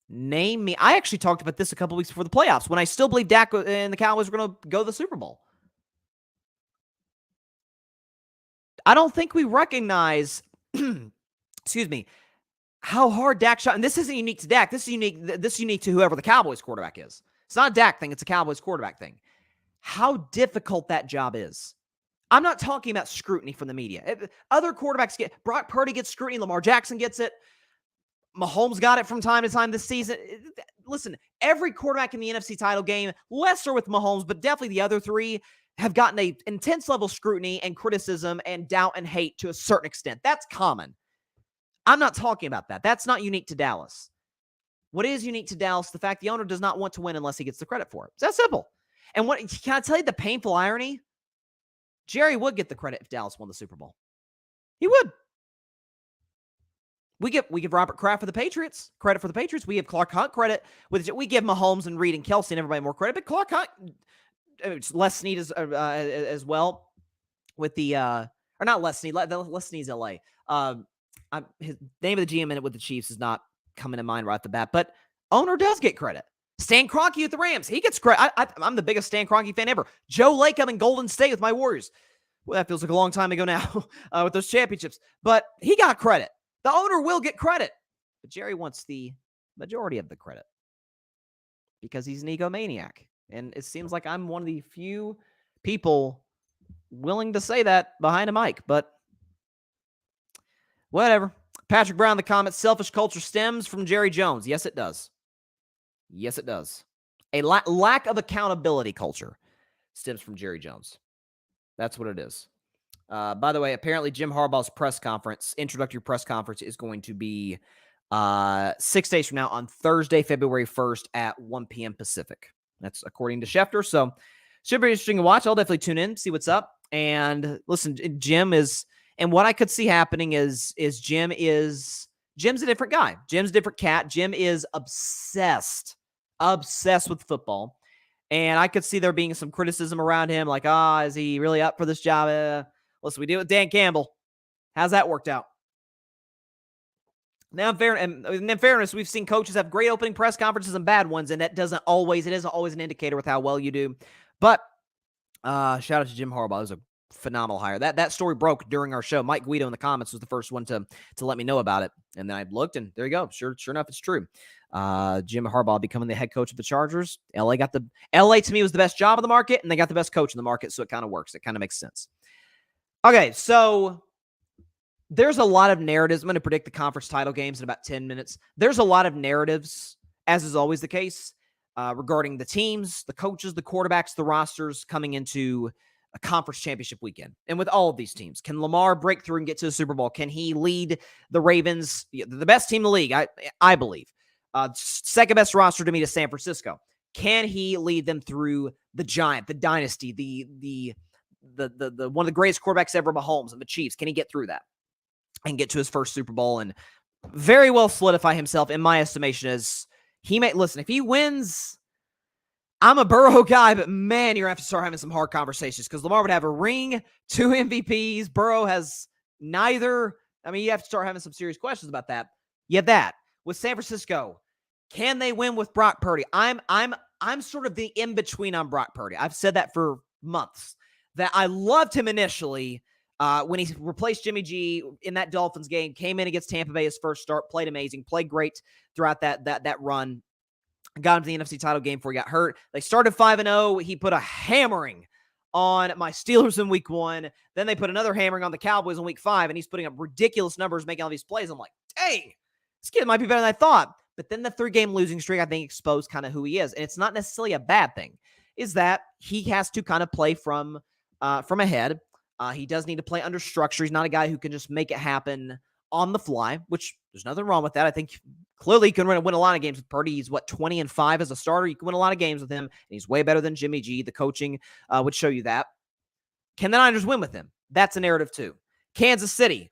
name me, I actually talked about this a couple weeks before the playoffs when I still believe Dak and the Cowboys were going to go to the Super Bowl. I don't think we recognize, excuse me, how hard Dak shot. And this isn't unique to Dak. This is unique to whoever the Cowboys quarterback is. It's not a Dak thing. It's a Cowboys quarterback thing. How difficult that job is. I'm not talking about scrutiny from the media. Other quarterbacks Brock Purdy gets scrutiny. Lamar Jackson gets it. Mahomes got it from time to time this season. Listen, every quarterback in the NFC title game, lesser with Mahomes, but definitely the other three, have gotten a intense level of scrutiny and criticism and doubt and hate to a certain extent. That's common. I'm not talking about that. That's not unique to Dallas. What is unique to Dallas, the fact the owner does not want to win unless he gets the credit for it. It's that simple. And can I tell you the painful irony? Jerry would get the credit if Dallas won the Super Bowl. He would. We give Robert Kraft for the Patriots credit for the Patriots. We give Clark Hunt credit. We give Mahomes and Reed and Kelsey and everybody more credit. But Clark Hunt, it's Les Snead as well with the or not Les Snead. Les Snead's LA. His name of the GM in it with the Chiefs is not coming to mind right off the bat. But owner does get credit. Stan Kroenke with the Rams, he gets credit. I'm the biggest Stan Kroenke fan ever. Joe Lacob in Golden State with my Warriors. Well, that feels like a long time ago now with those championships. But he got credit. The owner will get credit. But Jerry wants the majority of the credit because he's an egomaniac. And it seems like I'm one of the few people willing to say that behind a mic. But whatever. Patrick Brown in the comments, selfish culture stems from Jerry Jones. Yes, it does. Yes, it does. A lack of accountability culture stems from Jerry Jones. That's what it is. By the way, apparently Jim Harbaugh's introductory press conference, is going to be 6 days from now on Thursday, February 1st at 1 p.m. Pacific. That's according to Schefter. So should be interesting to watch. I'll definitely tune in, see what's up. And listen, Jim is, and what I could see happening is Jim's a different guy. Jim's a different cat. Jim is obsessed with football. And I could see there being some criticism around him, like, is he really up for this job? Listen, we deal with Dan Campbell. How's that worked out? Now, in fairness, we've seen coaches have great opening press conferences and bad ones, and it isn't always an indicator with how well you do. But shout out to Jim Harbaugh. It was a phenomenal hire. That story broke during our show. Mike Guido in the comments was the first one to let me know about it. And then I looked, and there you go. Sure enough, it's true. Jim Harbaugh becoming the head coach of the Chargers. LA to me was the best job in the market, and they got the best coach in the market, so it kind of works. It kind of makes sense. Okay, so there's a lot of narratives. I'm going to predict the conference title games in about 10 minutes. There's a lot of narratives, as is always the case, regarding the teams, the coaches, the quarterbacks, the rosters coming into a conference championship weekend. And with all of these teams, can Lamar break through and get to the Super Bowl? Can he lead the Ravens, the best team in the league, I believe? Second best roster to me to San Francisco. Can he lead them through the giant, the dynasty, the one of the greatest quarterbacks ever, Mahomes and the Chiefs? Can he get through that and get to his first Super Bowl and very well solidify himself, in my estimation, as he may listen? If he wins, I'm a Burrow guy, but man, you're going to have to start having some hard conversations because Lamar would have a ring, 2 MVPs. Burrow has neither. I mean, you have to start having some serious questions about that. You have that. With San Francisco, can they win with Brock Purdy? I'm sort of the in-between on Brock Purdy. I've said that for months, that I loved him initially when he replaced Jimmy G in that Dolphins game, came in against Tampa Bay his first start, played amazing, played great throughout that run. Got him to the NFC title game before he got hurt. They started 5-0. He put a hammering on my Steelers in week 1. Then they put another hammering on the Cowboys in week 5, and he's putting up ridiculous numbers, making all these plays. I'm like, dang, this kid might be better than I thought. But then the 3-game losing streak, I think, exposed kind of who he is. And it's not necessarily a bad thing, is that he has to kind of play from ahead. He does need to play under structure. He's not a guy who can just make it happen on the fly, which there's nothing wrong with that. I think clearly he can win a lot of games with Purdy. He's 20-5 as a starter. You can win a lot of games with him, and he's way better than Jimmy G. The coaching would show you that. Can the Niners win with him? That's a narrative too. Kansas City,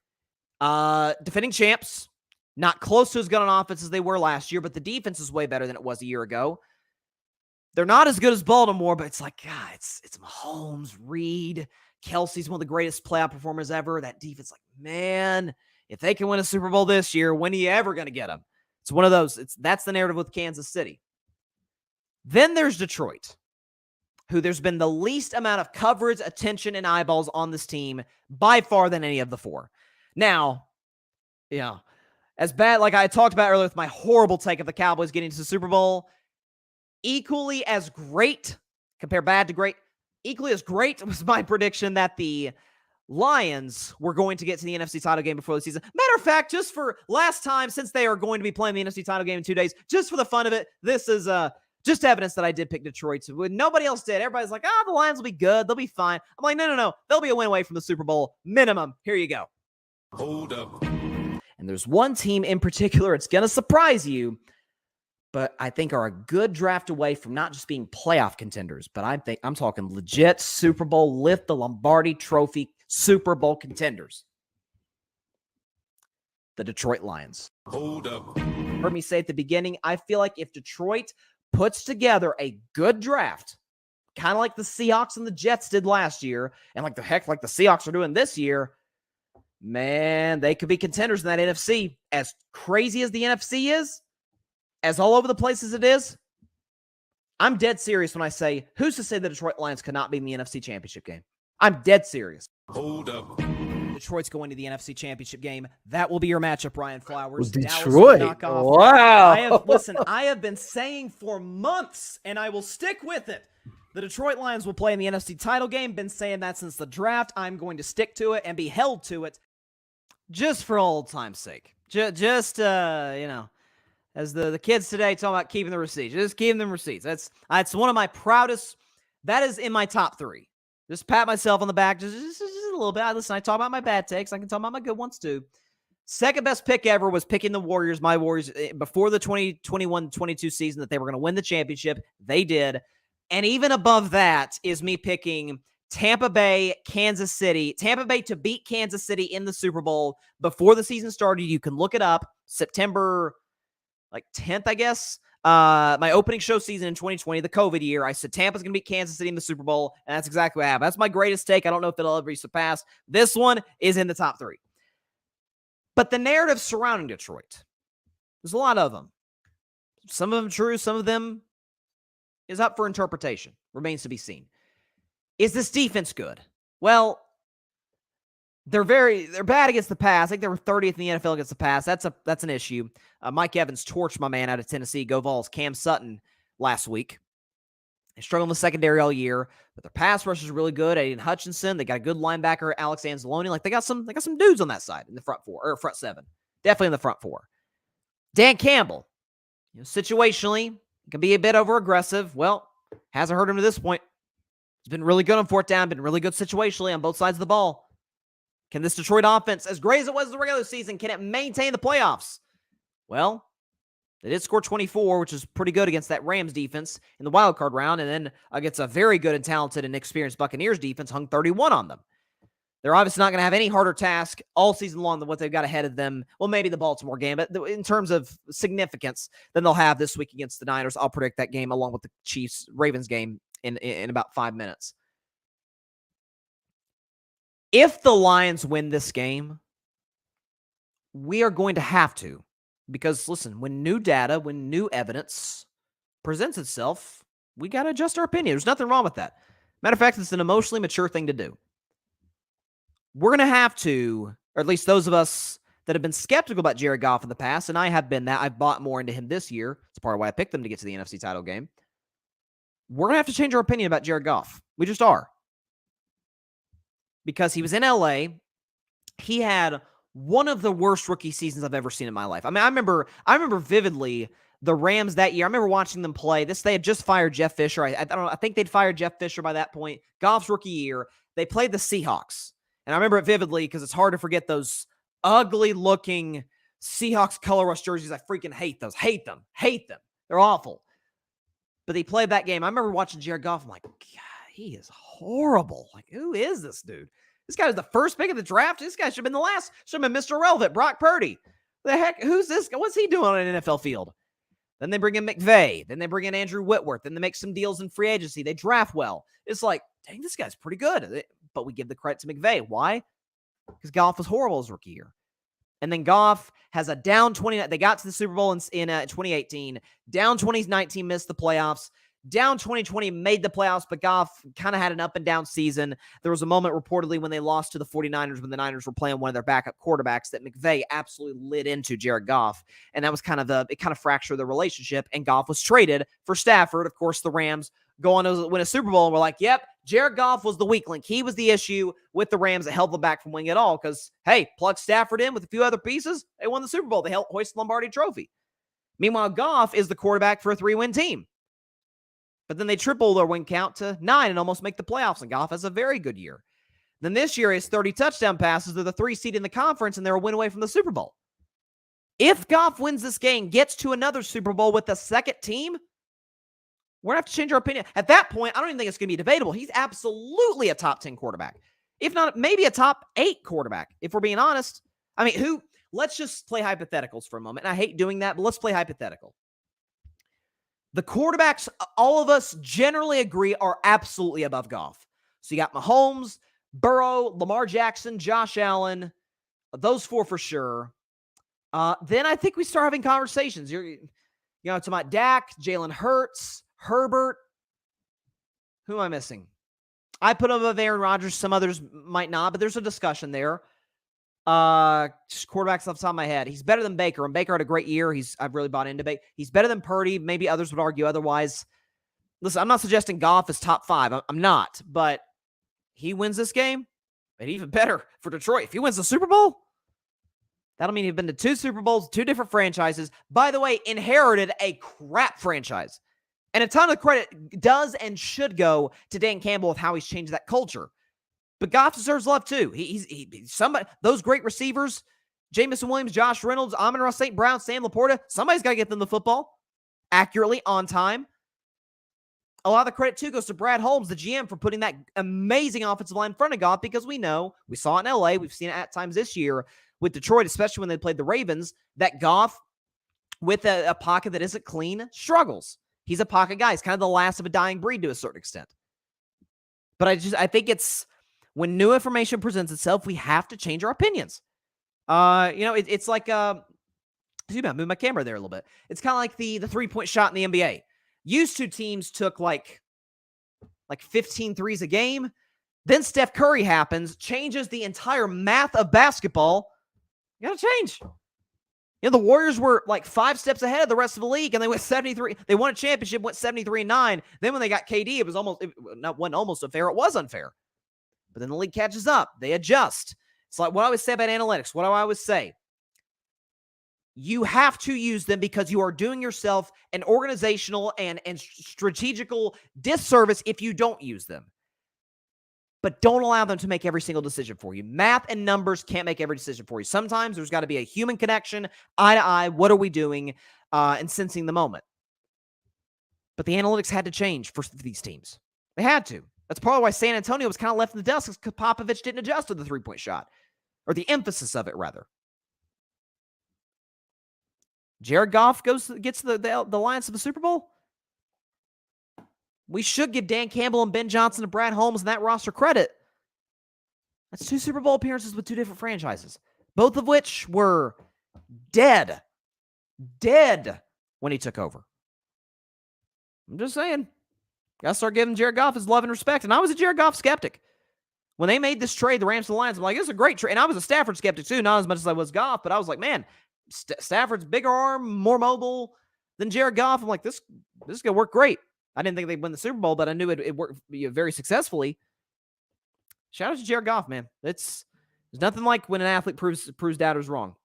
defending champs, not close to as good on offense as they were last year, but the defense is way better than it was a year ago. They're not as good as Baltimore, but it's like, God, it's Mahomes, Reed, Kelsey's one of the greatest playoff performers ever. That defense, like, man, if they can win a Super Bowl this year, when are you ever going to get them? It's one of those. That's the narrative with Kansas City. Then there's Detroit, who there's been the least amount of coverage, attention, and eyeballs on this team by far than any of the 4. Now, as bad, like I talked about earlier with my horrible take of the Cowboys getting to the Super Bowl, equally as great, compare bad to great, equally as great was my prediction that the Lions were going to get to the NFC title game before the season. Matter of fact, just for last time, since they are going to be playing the NFC title game in 2 days, just for the fun of it, this is just evidence that I did pick Detroit. When nobody else did, everybody's like, the Lions will be good. They'll be fine. I'm like, no. They'll be a win away from the Super Bowl. Minimum. Here you go. Hold up. And there's one team in particular, it's going to surprise you, but I think are a good draft away from not just being playoff contenders, but I'm talking legit Super Bowl, lift the Lombardi Trophy Super Bowl contenders. the Detroit Lions. Hold up. Heard me say at the beginning, I feel like if Detroit puts together a good draft, kind of like the Seahawks and the Jets did last year, and like the Seahawks are doing this year, man, they could be contenders in that NFC. As crazy as the NFC is, as all over the place as it is, I'm dead serious when I say, who's to say the Detroit Lions could not be in the NFC Championship game? I'm dead serious. Hold up. Detroit's going to the NFC Championship game. That will be your matchup, Ryan Flowers. Detroit. Wow. I have been saying for months, and I will stick with it. The Detroit Lions will play in the NFC title game. Been saying that since the draft. I'm going to stick to it and be held to it just for old time's sake. Just as the kids today talking about keeping the receipts. Just keeping them receipts. That's one of my proudest. That is in my top 3. Just pat myself on the back just a little bit. Listen, I talk about my bad takes. I can talk about my good ones too. Second best pick ever was picking the Warriors, my Warriors, before the 2021-22 season that they were going to win the championship. They did. And even above that is me picking Tampa Bay, Kansas City. Tampa Bay to beat Kansas City in the Super Bowl before the season started. You can look it up. September 10th, I guess. My opening show season in 2020, the COVID year, I said Tampa's going to beat Kansas City in the Super Bowl, and that's exactly what happened. That's my greatest take. I don't know if it'll ever be surpassed. This one is in the top 3. But the narrative surrounding Detroit, there's a lot of them. Some of them true, some of them is up for interpretation. Remains to be seen. Is this defense good? Well, they're bad against the pass. I think they were 30th in the NFL against the pass. That's an issue. Mike Evans torched my man out of Tennessee, go Vols, Cam Sutton last week. They struggled in the secondary all year, but their pass rush is really good. Aiden Hutchinson, they got a good linebacker, Alex Anzalone. They got some dudes on that side in the front 4 or front 7, definitely in the front 4. Dan Campbell, situationally can be a bit over aggressive. Well, hasn't hurt him to this point. He's been really good on 4th down, been really good situationally on both sides of the ball. Can this Detroit offense, as great as it was in the regular season, can it maintain the playoffs? Well, they did score 24, which is pretty good against that Rams defense in the wild card round, and then against a very good and talented and experienced Buccaneers defense, hung 31 on them. They're obviously not going to have any harder task all season long than what they've got ahead of them. Well, maybe the Baltimore game, but in terms of significance, than they'll have this week against the Niners. I'll predict that game along with the Chiefs-Ravens game in about 5 minutes. If the Lions win this game, we are going to have to. Because, listen, when new data, when new evidence presents itself, we got to adjust our opinion. There's nothing wrong with that. Matter of fact, it's an emotionally mature thing to do. We're going to have to, or at least those of us that have been skeptical about Jared Goff in the past, and I have been that. I've bought more into him this year. It's part of why I picked them to get to the NFC title game. We're going to have to change our opinion about Jared Goff. We just are. Because he was in LA. He had one of the worst rookie seasons I've ever seen in my life. I mean, I remember vividly the Rams that year. I remember watching them play. They had just fired Jeff Fisher. I don't know. I think they'd fired Jeff Fisher by that point. Goff's rookie year. They played the Seahawks. And I remember it vividly because it's hard to forget those ugly-looking Seahawks color rush jerseys. I freaking hate those. Hate them. They're awful. But they played that game. I remember watching Jared Goff. I'm like, God, he is horrible. Like, who is this dude? This guy was the first pick of the draft. This guy should have been the last. Should have been Mr. Relevant, Brock Purdy. The heck? Who's this guy? What's he doing on an NFL field? Then they bring in McVay. Then they bring in Andrew Whitworth. Then they make some deals in free agency. They draft well. It's like, dang, this guy's pretty good. But we give the credit to McVay. Why? Because Goff was horrible his rookie year. And then Goff has a down 20. They got to the Super Bowl in 2018. Down 2019, missed the playoffs. Down 2020, made the playoffs, but Goff kind of had an up and down season. There was a moment reportedly when they lost to the 49ers when the Niners were playing one of their backup quarterbacks that McVay absolutely lit into Jared Goff. And that was it kind of fractured the relationship, and Goff was traded for Stafford. Of course, the Rams go on to win a Super Bowl, and we're like, yep, Jared Goff was the weak link. He was the issue with the Rams that held them back from winning it all because, hey, plug Stafford in with a few other pieces, they won the Super Bowl. They helped hoist the Lombardi Trophy. Meanwhile, Goff is the quarterback for a 3-win team. But then they triple their win count to 9 and almost make the playoffs, and Goff has a very good year. Then this year, his 30 touchdown passes. They're the 3 seed in the conference, and they're a win away from the Super Bowl. If Goff wins this game, gets to another Super Bowl with the second team, we're going to have to change our opinion. At that point, I don't even think it's going to be debatable. He's absolutely a top 10 quarterback. If not, maybe a top 8 quarterback, if we're being honest. I mean, let's just play hypotheticals for a moment. And I hate doing that, but let's play hypothetical. The quarterbacks, all of us generally agree, are absolutely above Goff. So you got Mahomes, Burrow, Lamar Jackson, Josh Allen, those four for sure. Then I think we start having conversations. You're talking about Dak, Jalen Hurts, Herbert. Who am I missing? I put him above Aaron Rodgers. Some others might not, but there's a discussion there. Just quarterbacks off the top of my head. He's better than Baker, and Baker had a great year. I've really bought into Baker. He's better than Purdy. Maybe others would argue otherwise. Listen, I'm not suggesting Goff is top 5. I'm not, but he wins this game, and even better for Detroit. If he wins the Super Bowl, that'll mean he's been to 2 Super Bowls, 2 different franchises. By the way, inherited a crap franchise. And a ton of credit does and should go to Dan Campbell with how he's changed that culture. But Goff deserves love too. He's somebody. Those great receivers, Jamison Williams, Josh Reynolds, Amon-Ra St. Brown, Sam Laporta. Somebody's got to get them the football accurately, on time. A lot of the credit too goes to Brad Holmes, the GM, for putting that amazing offensive line in front of Goff, because we saw it in LA. We've seen it at times this year with Detroit, especially when they played the Ravens, that Goff, with a pocket that isn't clean, struggles. He's a pocket guy. He's kind of the last of a dying breed to a certain extent. But I think it's, when new information presents itself, we have to change our opinions. It's like, excuse me, I moved my camera there a little bit. It's kind of like the 3-point shot in the NBA. Used to, teams took like 15 threes a game. Then Steph Curry happens, changes the entire math of basketball. You got to change. The Warriors were like 5 steps ahead of the rest of the league, and they went 73. They won a championship, went 73-9. Then when they got KD, it was wasn't almost unfair. It was unfair. But then the league catches up. They adjust. It's like what I always say about analytics. What do I always say? You have to use them because you are doing yourself an organizational and strategical disservice if you don't use them. But don't allow them to make every single decision for you. Math and numbers can't make every decision for you. Sometimes there's got to be a human connection, eye to eye. What are we doing? And sensing the moment. But the analytics had to change for these teams. They had to. That's probably why San Antonio was kind of left in the dust, because Popovich didn't adjust to the 3-point shot, or the emphasis of it, rather. Jared Goff gets the Lions to the Super Bowl. We should give Dan Campbell and Ben Johnson and Brad Holmes and that roster credit. That's 2 Super Bowl appearances with 2 different franchises, both of which were dead when he took over. I'm just saying. Got to start giving Jared Goff his love and respect. And I was a Jared Goff skeptic. When they made this trade, the Rams to the Lions, I'm like, this is a great trade. And I was a Stafford skeptic too, not as much as I was Goff, but I was like, man, Stafford's bigger arm, more mobile than Jared Goff. I'm like, this is going to work great. I didn't think they'd win the Super Bowl, but I knew it worked very successfully. Shout out to Jared Goff, man. There's nothing like when an athlete proves doubters wrong.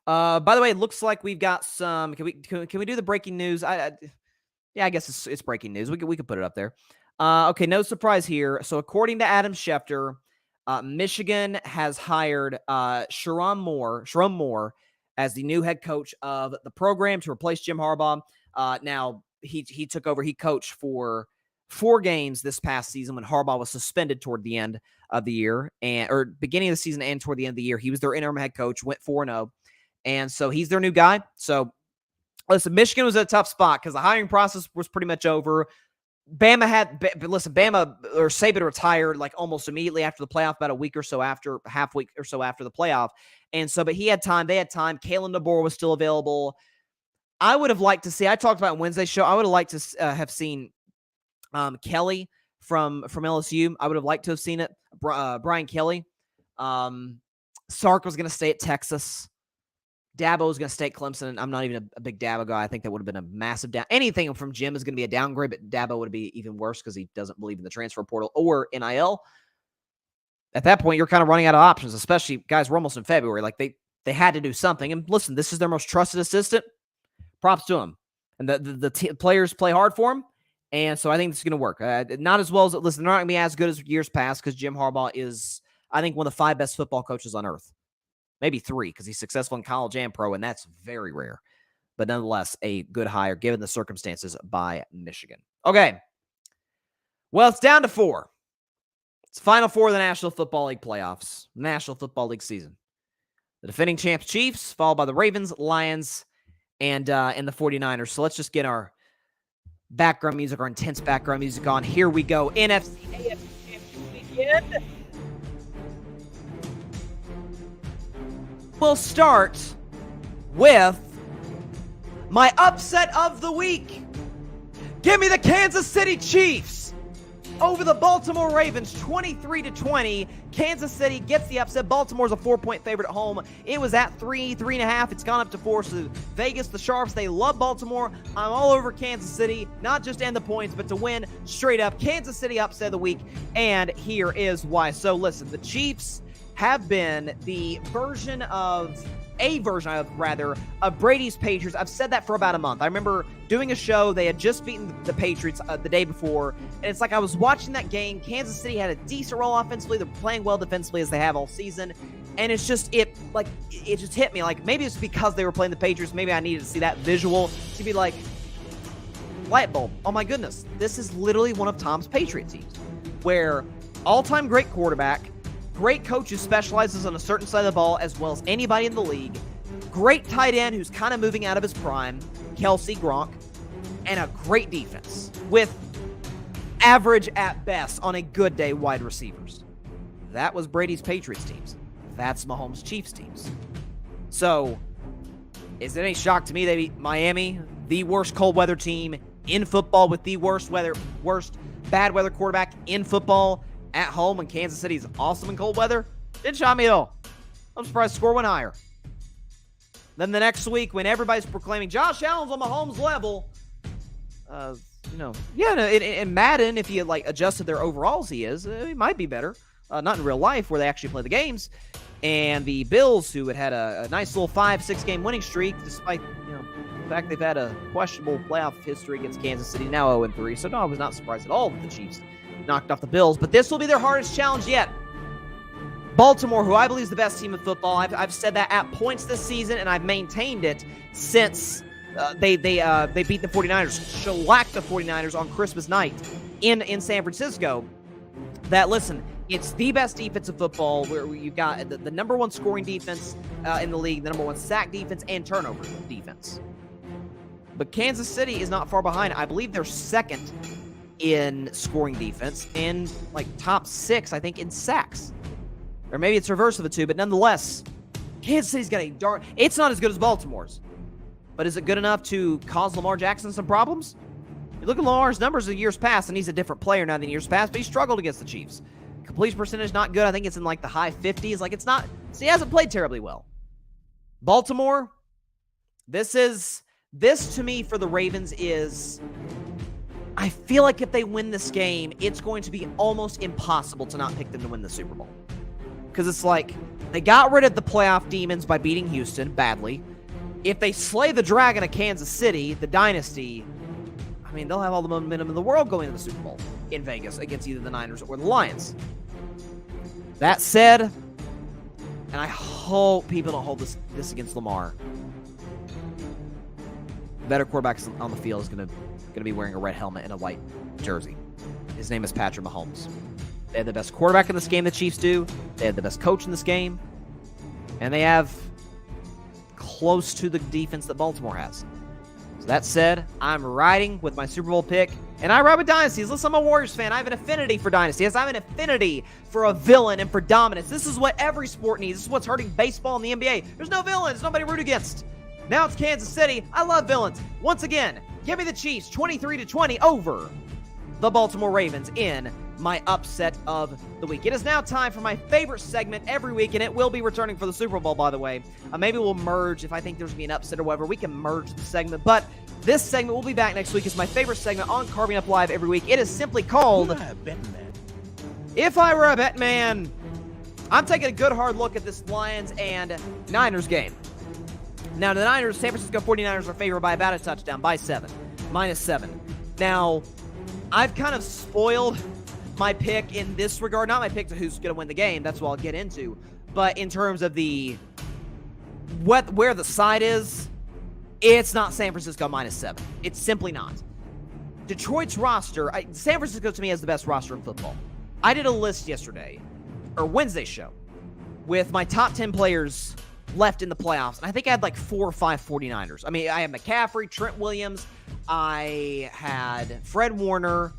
By the way, it looks like we've got some. Can we do the breaking news? Yeah, I guess it's breaking news. We could put it up there. Okay, no surprise here. So according to Adam Schefter, Michigan has hired Sharon Moore as the new head coach of the program to replace Jim Harbaugh. Now he took over. He coached for 4 games this past season when Harbaugh was suspended toward the end of the year, or beginning of the season and toward the end of the year. He was their interim head coach, went 4-0, and so he's their new guy. So listen, Michigan was at a tough spot because the hiring process was pretty much over. Bama or Saban retired like almost immediately after the playoff, about half week or so after the playoff. And so, but he had time. They had time. Kalen DeBoer was still available. I would have liked to see, I talked about it on Wednesday's show, I would have liked to have seen Kelly from LSU. I would have liked to have seen it. Brian Kelly. Sark was going to stay at Texas. Dabo was going to stay at Clemson. I'm not even a big Dabo guy. I think that would have been a massive down. Anything from Jim is going to be a downgrade, but Dabo would be even worse because he doesn't believe in the transfer portal or NIL. At that point, you're kind of running out of options, especially, guys, we're almost in February. Like, they had to do something. And listen, this is their most trusted assistant. Props to him. And the players play hard for him. And so I think this is going to work. Not as well as, listen, they're not going to be as good as years past because Jim Harbaugh is, I think, one of the 5 best football coaches on earth. Maybe 3 because he's successful in college and pro, and that's very rare. But nonetheless, a good hire given the circumstances by Michigan. Okay. Well, it's down to 4. It's Final 4 of the National Football League playoffs. National Football League season. The defending champs Chiefs, followed by the Ravens, Lions, and the 49ers. So let's just get our background music, our intense background music on. Here we go. NFC, AFC Championship weekend. We'll start with my upset of the week. Give me the Kansas City Chiefs over the Baltimore Ravens, 23-20. Kansas City gets the upset. Baltimore's a 4-point favorite at home. It was at 3.5. It's gone up to 4. So Vegas, the Sharps, they love Baltimore. I'm all over Kansas City, not just end the points, but to win straight up. Kansas City upset of the week, and here is why. So listen, the Chiefs have been a version of Brady's Patriots. I've said that for about a month. I remember doing a show. They had just beaten the Patriots the day before. And it's like I was watching that game. Kansas City had a decent role offensively. They're playing well defensively as they have all season. And it's just, it just hit me. Like, maybe it's because they were playing the Patriots. Maybe I needed to see that visual to be like, light bulb. Oh my goodness. This is literally one of Tom's Patriot teams. Where all-time great quarterback, great coach who specializes on a certain side of the ball as well as anybody in the league. Great tight end who's kind of moving out of his prime, Kelsey, Gronk. And a great defense with average at best on a good day wide receivers. That was Brady's Patriots teams. That's Mahomes' Chiefs teams. So, is it any shock to me they beat Miami, the worst cold weather team in football with the worst bad weather quarterback in football, at home when Kansas City is awesome in cold weather? Didn't shock me at all. I'm surprised the score went higher. Then the next week, when everybody's proclaiming Josh Allen's on Mahomes' level, in Madden, if you adjusted their overalls, he might be better. Not in real life where they actually play the games. And the Bills, who had a nice little 5-6 game winning streak, despite the fact they've had a questionable playoff history against Kansas City, now 0-3. So no, I was not surprised at all that the Chiefs knocked off the Bills, but this will be their hardest challenge yet. Baltimore, who I believe is the best team in football, I've said that at points this season, and I've maintained it since they beat the 49ers, shellacked the 49ers on Christmas night in San Francisco. That, listen, it's the best defense of football, where you've got the number one scoring defense in the league, the number one sack defense, and turnover defense. But Kansas City is not far behind. I believe they're second in scoring defense and top 6, I think, in sacks. Or maybe it's reverse of the two, but nonetheless, Kansas City's got it's not as good as Baltimore's. But is it good enough to cause Lamar Jackson some problems? You look at Lamar's numbers in years past, and he's a different player now than years past, but he struggled against the Chiefs. Completion percentage not good. I think it's in the high 50s. It's not, so he hasn't played terribly well. Baltimore, this to me for the Ravens is, I feel like if they win this game, it's going to be almost impossible to not pick them to win the Super Bowl. Because it's they got rid of the playoff demons by beating Houston badly. If they slay the dragon of Kansas City, the dynasty, they'll have all the momentum in the world going to the Super Bowl in Vegas against either the Niners or the Lions. That said, and I hope people don't hold this against Lamar, better quarterback on the field is going to be wearing a red helmet and a white jersey. His name is Patrick Mahomes. They have the best quarterback in this game, the Chiefs do. They have the best coach in this game. And they have close to the defense that Baltimore has. So that said, I'm riding with my Super Bowl pick. And I ride with dynasties. Listen, I'm a Warriors fan. I have an affinity for dynasties. I have an affinity for a villain and for dominance. This is what every sport needs. This is what's hurting baseball and the NBA. There's no villains. Nobody to root against. Now it's Kansas City. I love villains. Once again, give me the Chiefs 23-20 over the Baltimore Ravens in my upset of the week. It is now time for my favorite segment every week, and it will be returning for the Super Bowl, by the way. Maybe we'll merge if I think there's going to be an upset or whatever. We can merge the segment, but this segment will be back next week. It's my favorite segment on Carving Up Live every week. It is simply called If I Were a Bettin Man. I'm taking a good hard look at this Lions and Niners game. Now, the Niners, San Francisco 49ers are favored by about a touchdown, by 7, -7. Now, I've kind of spoiled my pick in this regard. Not my pick to who's going to win the game. That's what I'll get into. But in terms of where the side is, it's not San Francisco -7. It's simply not. Detroit's roster, San Francisco to me has the best roster in football. I did a list yesterday, or Wednesday show, with my top 10 players left in the playoffs, and I think I had like 4 or 5 49ers. I mean, I had McCaffrey, Trent Williams, I had Fred Warner,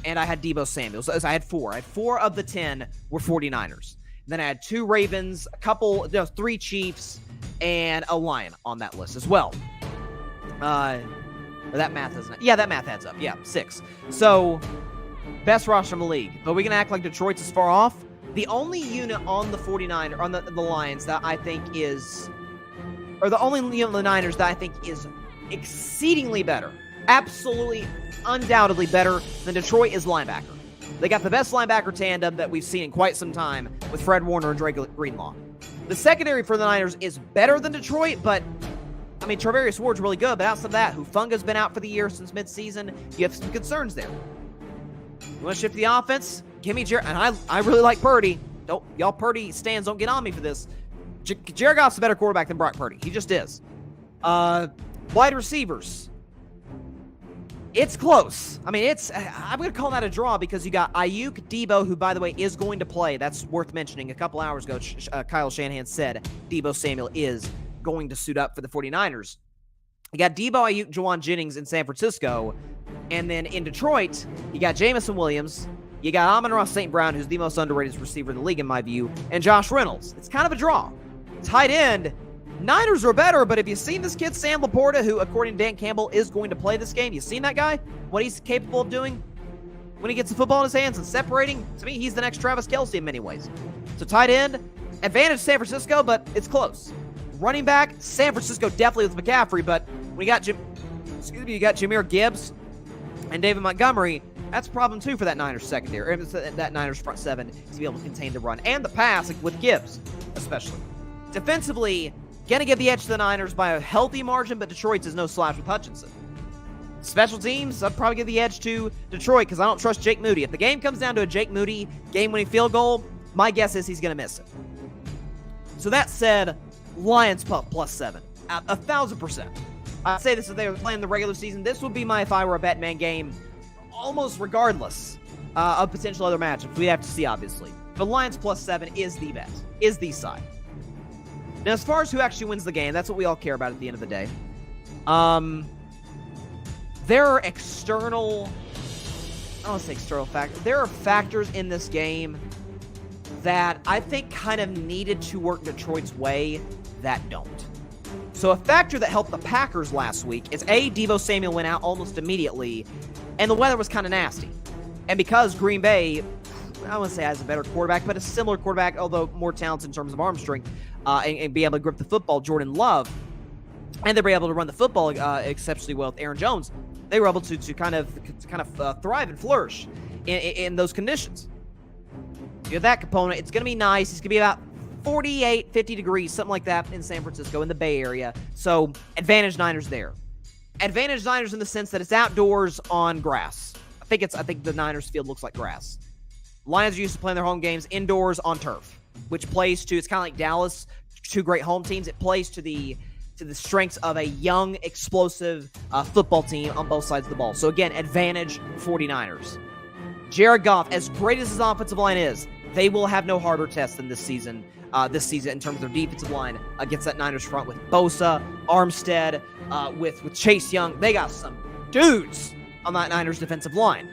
and I had Deebo Samuel. So I had 4. I had 4 of the 10 were 49ers. Then I had 2 Ravens, 3 Chiefs, and a Lion on that list as well. That math isn't. Yeah, that math adds up. Yeah, 6. So, best roster in the league. But we can act like Detroit's as far off. The only unit on the 49ers, on the Lions that I think is, or the only unit on the Niners that I think is exceedingly better, absolutely, undoubtedly better than Detroit is linebacker. They got the best linebacker tandem that we've seen in quite some time with Fred Warner and Drake Greenlaw. The secondary for the Niners is better than Detroit, but I mean, Travarius Ward's really good, but outside of that, Hufunga's been out for the year since midseason. You have some concerns there. You want to shift the offense? Give me Jared, and I really like Purdy. Y'all Purdy stands don't get on me for this. Jared Goff's a better quarterback than Brock Purdy. He just is. Wide receivers. It's close. I mean, I'm going to call that a draw because you got Ayuk, Deebo, who, by the way, is going to play. That's worth mentioning. A couple hours ago, Kyle Shanahan said Deebo Samuel is going to suit up for the 49ers. You got Deebo, Ayuk, Juwan Jennings in San Francisco. And then in Detroit, you got Jameson Williams. You got Amon-Ra St. Brown, who's the most underrated receiver in the league, in my view, and Josh Reynolds. It's kind of a draw. Tight end, Niners are better, but have you seen this kid, Sam Laporta, who, according to Dan Campbell, is going to play this game? You seen that guy? What he's capable of doing when he gets the football in his hands and separating? To me, he's the next Travis Kelce in many ways. So tight end, advantage San Francisco, but it's close. Running back, San Francisco definitely with McCaffrey, but when you got you got Jahmyr Gibbs and David Montgomery, that's a problem too for that Niners secondary, or that Niners front seven, to be able to contain the run and the pass with Gibbs, especially. Defensively, gonna give the edge to the Niners by a healthy margin, but Detroit's is no slouch with Hutchinson. Special teams, I'd probably give the edge to Detroit because I don't trust Jake Moody. If the game comes down to a Jake Moody game-winning field goal, my guess is he's gonna miss it. So that said, Lions +7, 1,000%. I'd say this if they were playing the regular season. This would be my, if I were a Bettin Man game, almost regardless of potential other matchups. We'd have to see, obviously. But Lions +7 is the bet, is the side. Now, as far as who actually wins the game, that's what we all care about at the end of the day. There are external, I don't want to say external factors. There are factors in this game that I think kind of needed to work Detroit's way that don't. So a factor that helped the Packers last week is Deebo Samuel went out almost immediately, and the weather was kind of nasty. And because Green Bay, I don't want to say has a better quarterback, but a similar quarterback, although more talented in terms of arm strength, and be able to grip the football, Jordan Love, and they were able to run the football exceptionally well with Aaron Jones. They were able to kind of thrive and flourish in those conditions. You have that component. It's going to be nice. It's going to be about 48, 50 degrees, something like that in San Francisco, in the Bay Area. So, advantage Niners there. Advantage Niners in the sense that it's outdoors on grass. I think the Niners field looks like grass. Lions are used to playing their home games indoors on turf, which plays to, it's kind of like Dallas, two great home teams. It plays to the strengths of a young, explosive football team on both sides of the ball. So again, advantage 49ers. Jared Goff, as great as his offensive line is, they will have no harder test than this season in terms of their defensive line against that Niners front with Bosa, Armstead, with Chase Young. They got some dudes on that Niners defensive line.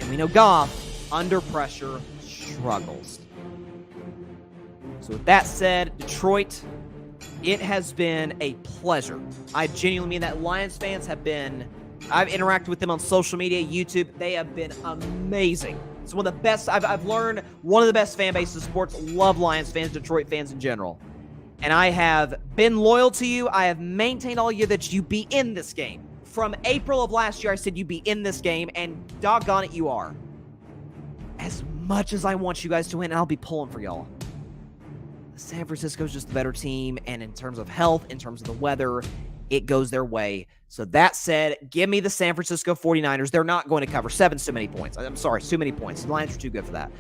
And we know Goff, under pressure, struggles. So with that said, Detroit, it has been a pleasure. I genuinely mean that. Lions fans have been, I've interacted with them on social media, YouTube. They have been amazing. It's one of the best, I've learned one of the best fan bases of sports. Love Lions fans, Detroit fans in general. And I have been loyal to you. I have maintained all year that you be in this game. From April of last year, I said you'd be in this game, and doggone it, you are. As much as I want you guys to win, I'll be pulling for y'all. San Francisco's just the better team, and in terms of health, in terms of the weather, it goes their way. So that said, give me the San Francisco 49ers. They're not going to cover. 7's too many points. I'm sorry, too many points. The Lions are too good for that.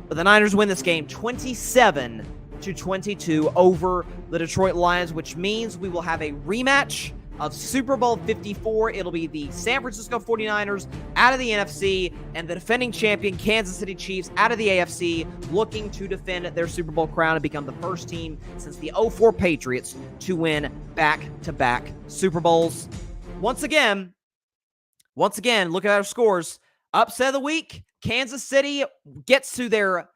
But the Niners win this game 27-22 over the Detroit Lions, which means we will have a rematch of Super Bowl 54. It'll be the San Francisco 49ers out of the NFC and the defending champion Kansas City Chiefs out of the AFC, looking to defend their Super Bowl crown and become the first team since the 04 Patriots to win back-to-back Super Bowls. Once again, look at our scores. Upset of the week, Kansas City gets to their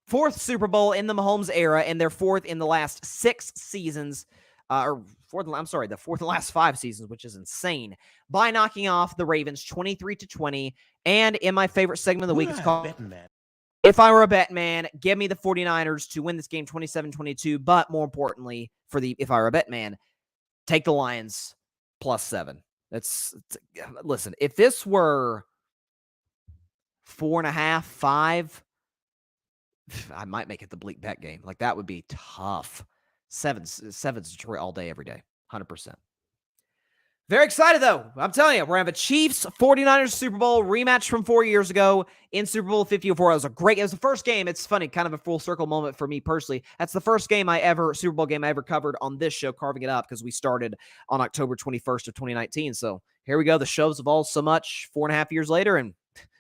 fourth Super Bowl in the Mahomes era and their fourth in the last 6 seasons. The fourth in the last 5 seasons, which is insane, by knocking off the Ravens 23-20. And in my favorite segment of the week, it's called Bettin Man. If I were a Bettin Man, give me the 49ers to win this game 27-22. But more importantly, if I were a Bettin Man, take the Lions +7. Listen, if this were 4.5, 5, I might make it the bleak bet game. Like, that would be tough. Seven's Detroit all day, every day. 100%. Very excited, though. I'm telling you, we're going to have a Chiefs-49ers Super Bowl rematch from 4 years ago in Super Bowl 54. It was the first game. It's funny, kind of a full circle moment for me personally. That's the first Super Bowl game I ever covered on this show, Carving It Up, because we started on October 21st of 2019. So here we go. The show's evolved so much 4.5 years later, and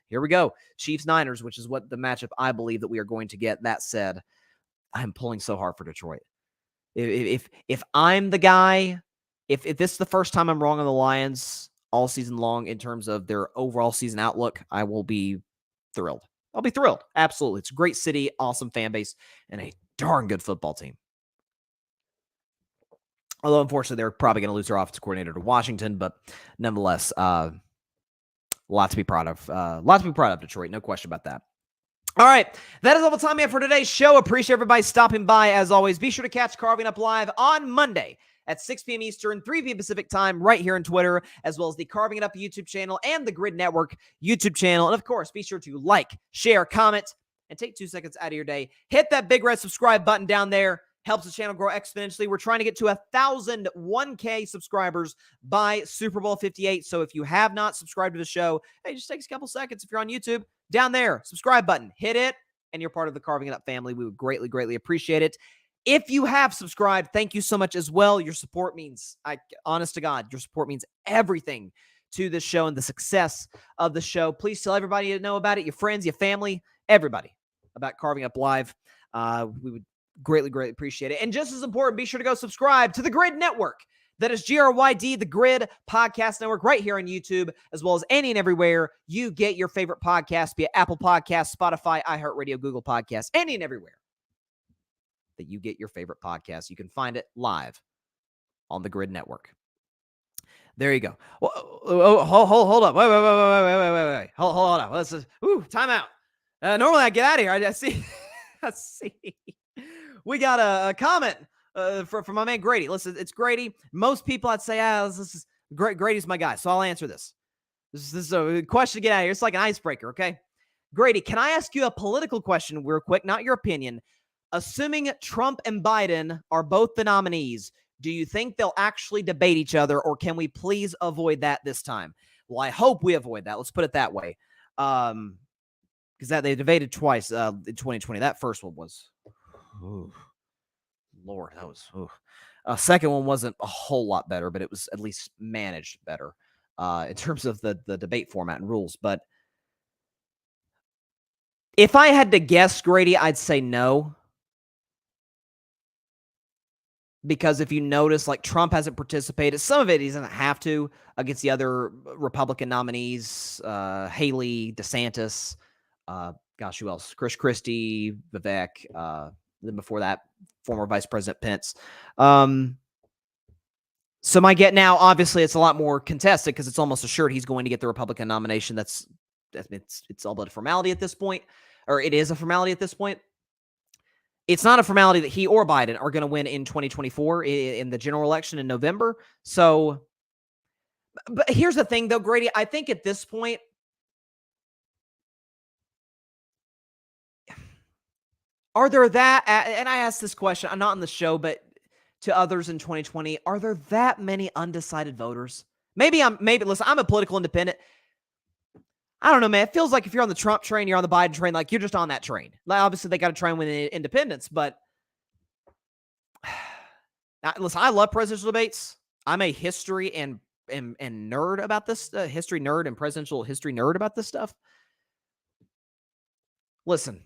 here we go. Chiefs-Niners, which is what the matchup I believe that we are going to get. That said, I'm pulling so hard for Detroit. If I'm the guy, if this is the first time I'm wrong on the Lions all season long in terms of their overall season outlook, I will be thrilled. I'll be thrilled. Absolutely. It's a great city, awesome fan base, and a darn good football team. Although, unfortunately, they're probably going to lose their offensive coordinator to Washington, but nonetheless, a lot to be proud of. Detroit. No question about that. All right. That is all the time we have for today's show. Appreciate everybody stopping by. As always, be sure to catch Carving Up Live on Monday at 6 p.m. Eastern, 3 p.m. Pacific time, right here on Twitter, as well as the Carving It Up YouTube channel and the Grid Network YouTube channel. And, of course, be sure to like, share, comment, and take 2 seconds out of your day. Hit that big red subscribe button down there. Helps the channel grow exponentially. We're trying to get to 1,000 1K subscribers by Super Bowl 58. So if you have not subscribed to the show, hey, just take a couple seconds. If you're on YouTube, down there, subscribe button, hit it, and you're part of the Carving It Up family. We would greatly, greatly appreciate it. If you have subscribed, thank you so much as well. Your support means, honest to God, your support means everything to this show and the success of the show. Please tell everybody you know about it, your friends, your family, everybody, about Carving Up Live. We would greatly, greatly appreciate it. And just as important, be sure to go subscribe to the Grid Network. That is GRYD, the Grid Podcast Network, right here on YouTube, as well as any and everywhere you get your favorite podcast, be it Apple Podcasts, Spotify, iHeartRadio, Google Podcasts, any and everywhere that you get your favorite podcast. You can find it live on the Grid Network. There you go. Hold up. Wait. Hold on. Let's time out. Normally I get out of here. I see. We got a comment from my man Grady. Listen, it's Grady. Most people I'd say, this is Grady's my guy, so I'll answer this. This is a question to get out of here. It's like an icebreaker, okay? Grady, can I ask you a political question real quick, not your opinion? Assuming Trump and Biden are both the nominees, do you think they'll actually debate each other, or can we please avoid that this time? Well, I hope we avoid that. Let's put it that way. Because they debated twice in 2020. That first one was... Ooh, Lord, that was... second one wasn't a whole lot better, but it was at least managed better in terms of the debate format and rules. But if I had to guess, Grady, I'd say no. Because if you notice, like, Trump hasn't participated. Some of it he doesn't have to against the other Republican nominees, Haley, DeSantis, who else? Chris Christie, Vivek, then before that, former Vice President Pence. So my get now, obviously, it's a lot more contested because it's almost assured he's going to get the Republican nomination. It's all but a formality at this point, or it is a formality at this point. It's not a formality that he or Biden are going to win in 2024 in the general election in November. So, but here's the thing, though, Grady. I think at this point, are there that, and I asked this question, I'm not on the show, but to others in 2020, are there that many undecided voters? Listen, I'm a political independent. I don't know, man. It feels like if you're on the Trump train, you're on the Biden train, like you're just on that train. Like, obviously, they got to try and win independence, but listen, I love presidential debates. I'm a history and nerd about this, history nerd and presidential history nerd about this stuff. Listen,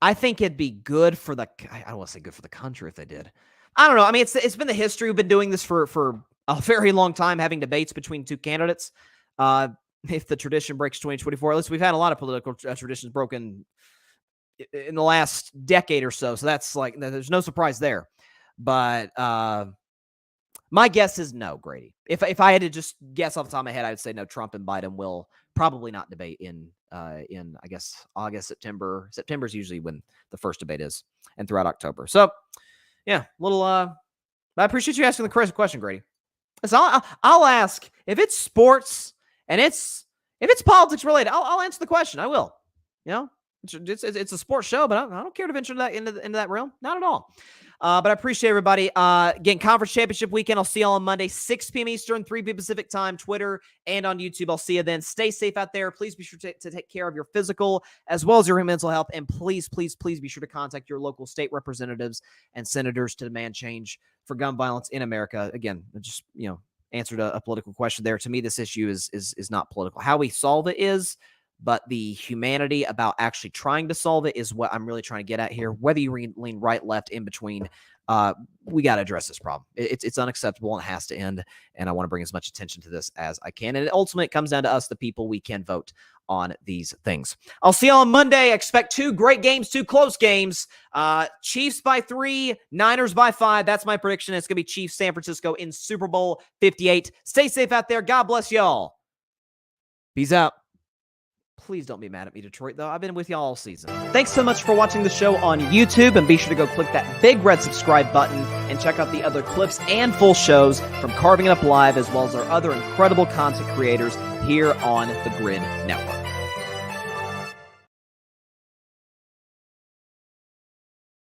I think it'd be good for I don't want to say good for the country if they did. I don't know. I mean, it's been the history. We've been doing this for a very long time, having debates between two candidates. If the tradition breaks 2024, at least we've had a lot of political traditions broken in the last decade or so. So that's like, there's no surprise there. But my guess is no, Grady. If I had to just guess off the top of my head, I would say no. Trump and Biden will probably not debate in I guess August, September. September is usually when the first debate is, and throughout October. So yeah, little. I appreciate you asking the question, Grady. So I'll ask if it's sports and if it's politics related. I'll answer the question. I will. You know, it's a sports show, but I don't care to venture into that realm. Not at all. But I appreciate everybody. Again, Conference Championship Weekend. I'll see y'all on Monday, 6 p.m. Eastern, 3 p.m. Pacific time, Twitter, and on YouTube. I'll see you then. Stay safe out there. Please be sure to take care of your physical as well as your mental health. And please, please, please be sure to contact your local state representatives and senators to demand change for gun violence in America. Again, just, answered a political question there. To me, this issue is not political. How we solve it is, but the humanity about actually trying to solve it is what I'm really trying to get at here. Whether you lean right, left, in between, we got to address this problem. It's unacceptable and it has to end. And I want to bring as much attention to this as I can. And ultimately, it comes down to us, the people. We can vote on these things. I'll see you on Monday. Expect 2 great games, 2 close games. Chiefs by 3, Niners by 5. That's my prediction. It's going to be Chiefs, San Francisco in Super Bowl 58. Stay safe out there. God bless y'all. Peace out. Please don't be mad at me, Detroit, though. I've been with y'all all season. Thanks so much for watching the show on YouTube, and be sure to go click that big red subscribe button and check out the other clips and full shows from Carving It Up Live, as well as our other incredible content creators here on the Grid Network.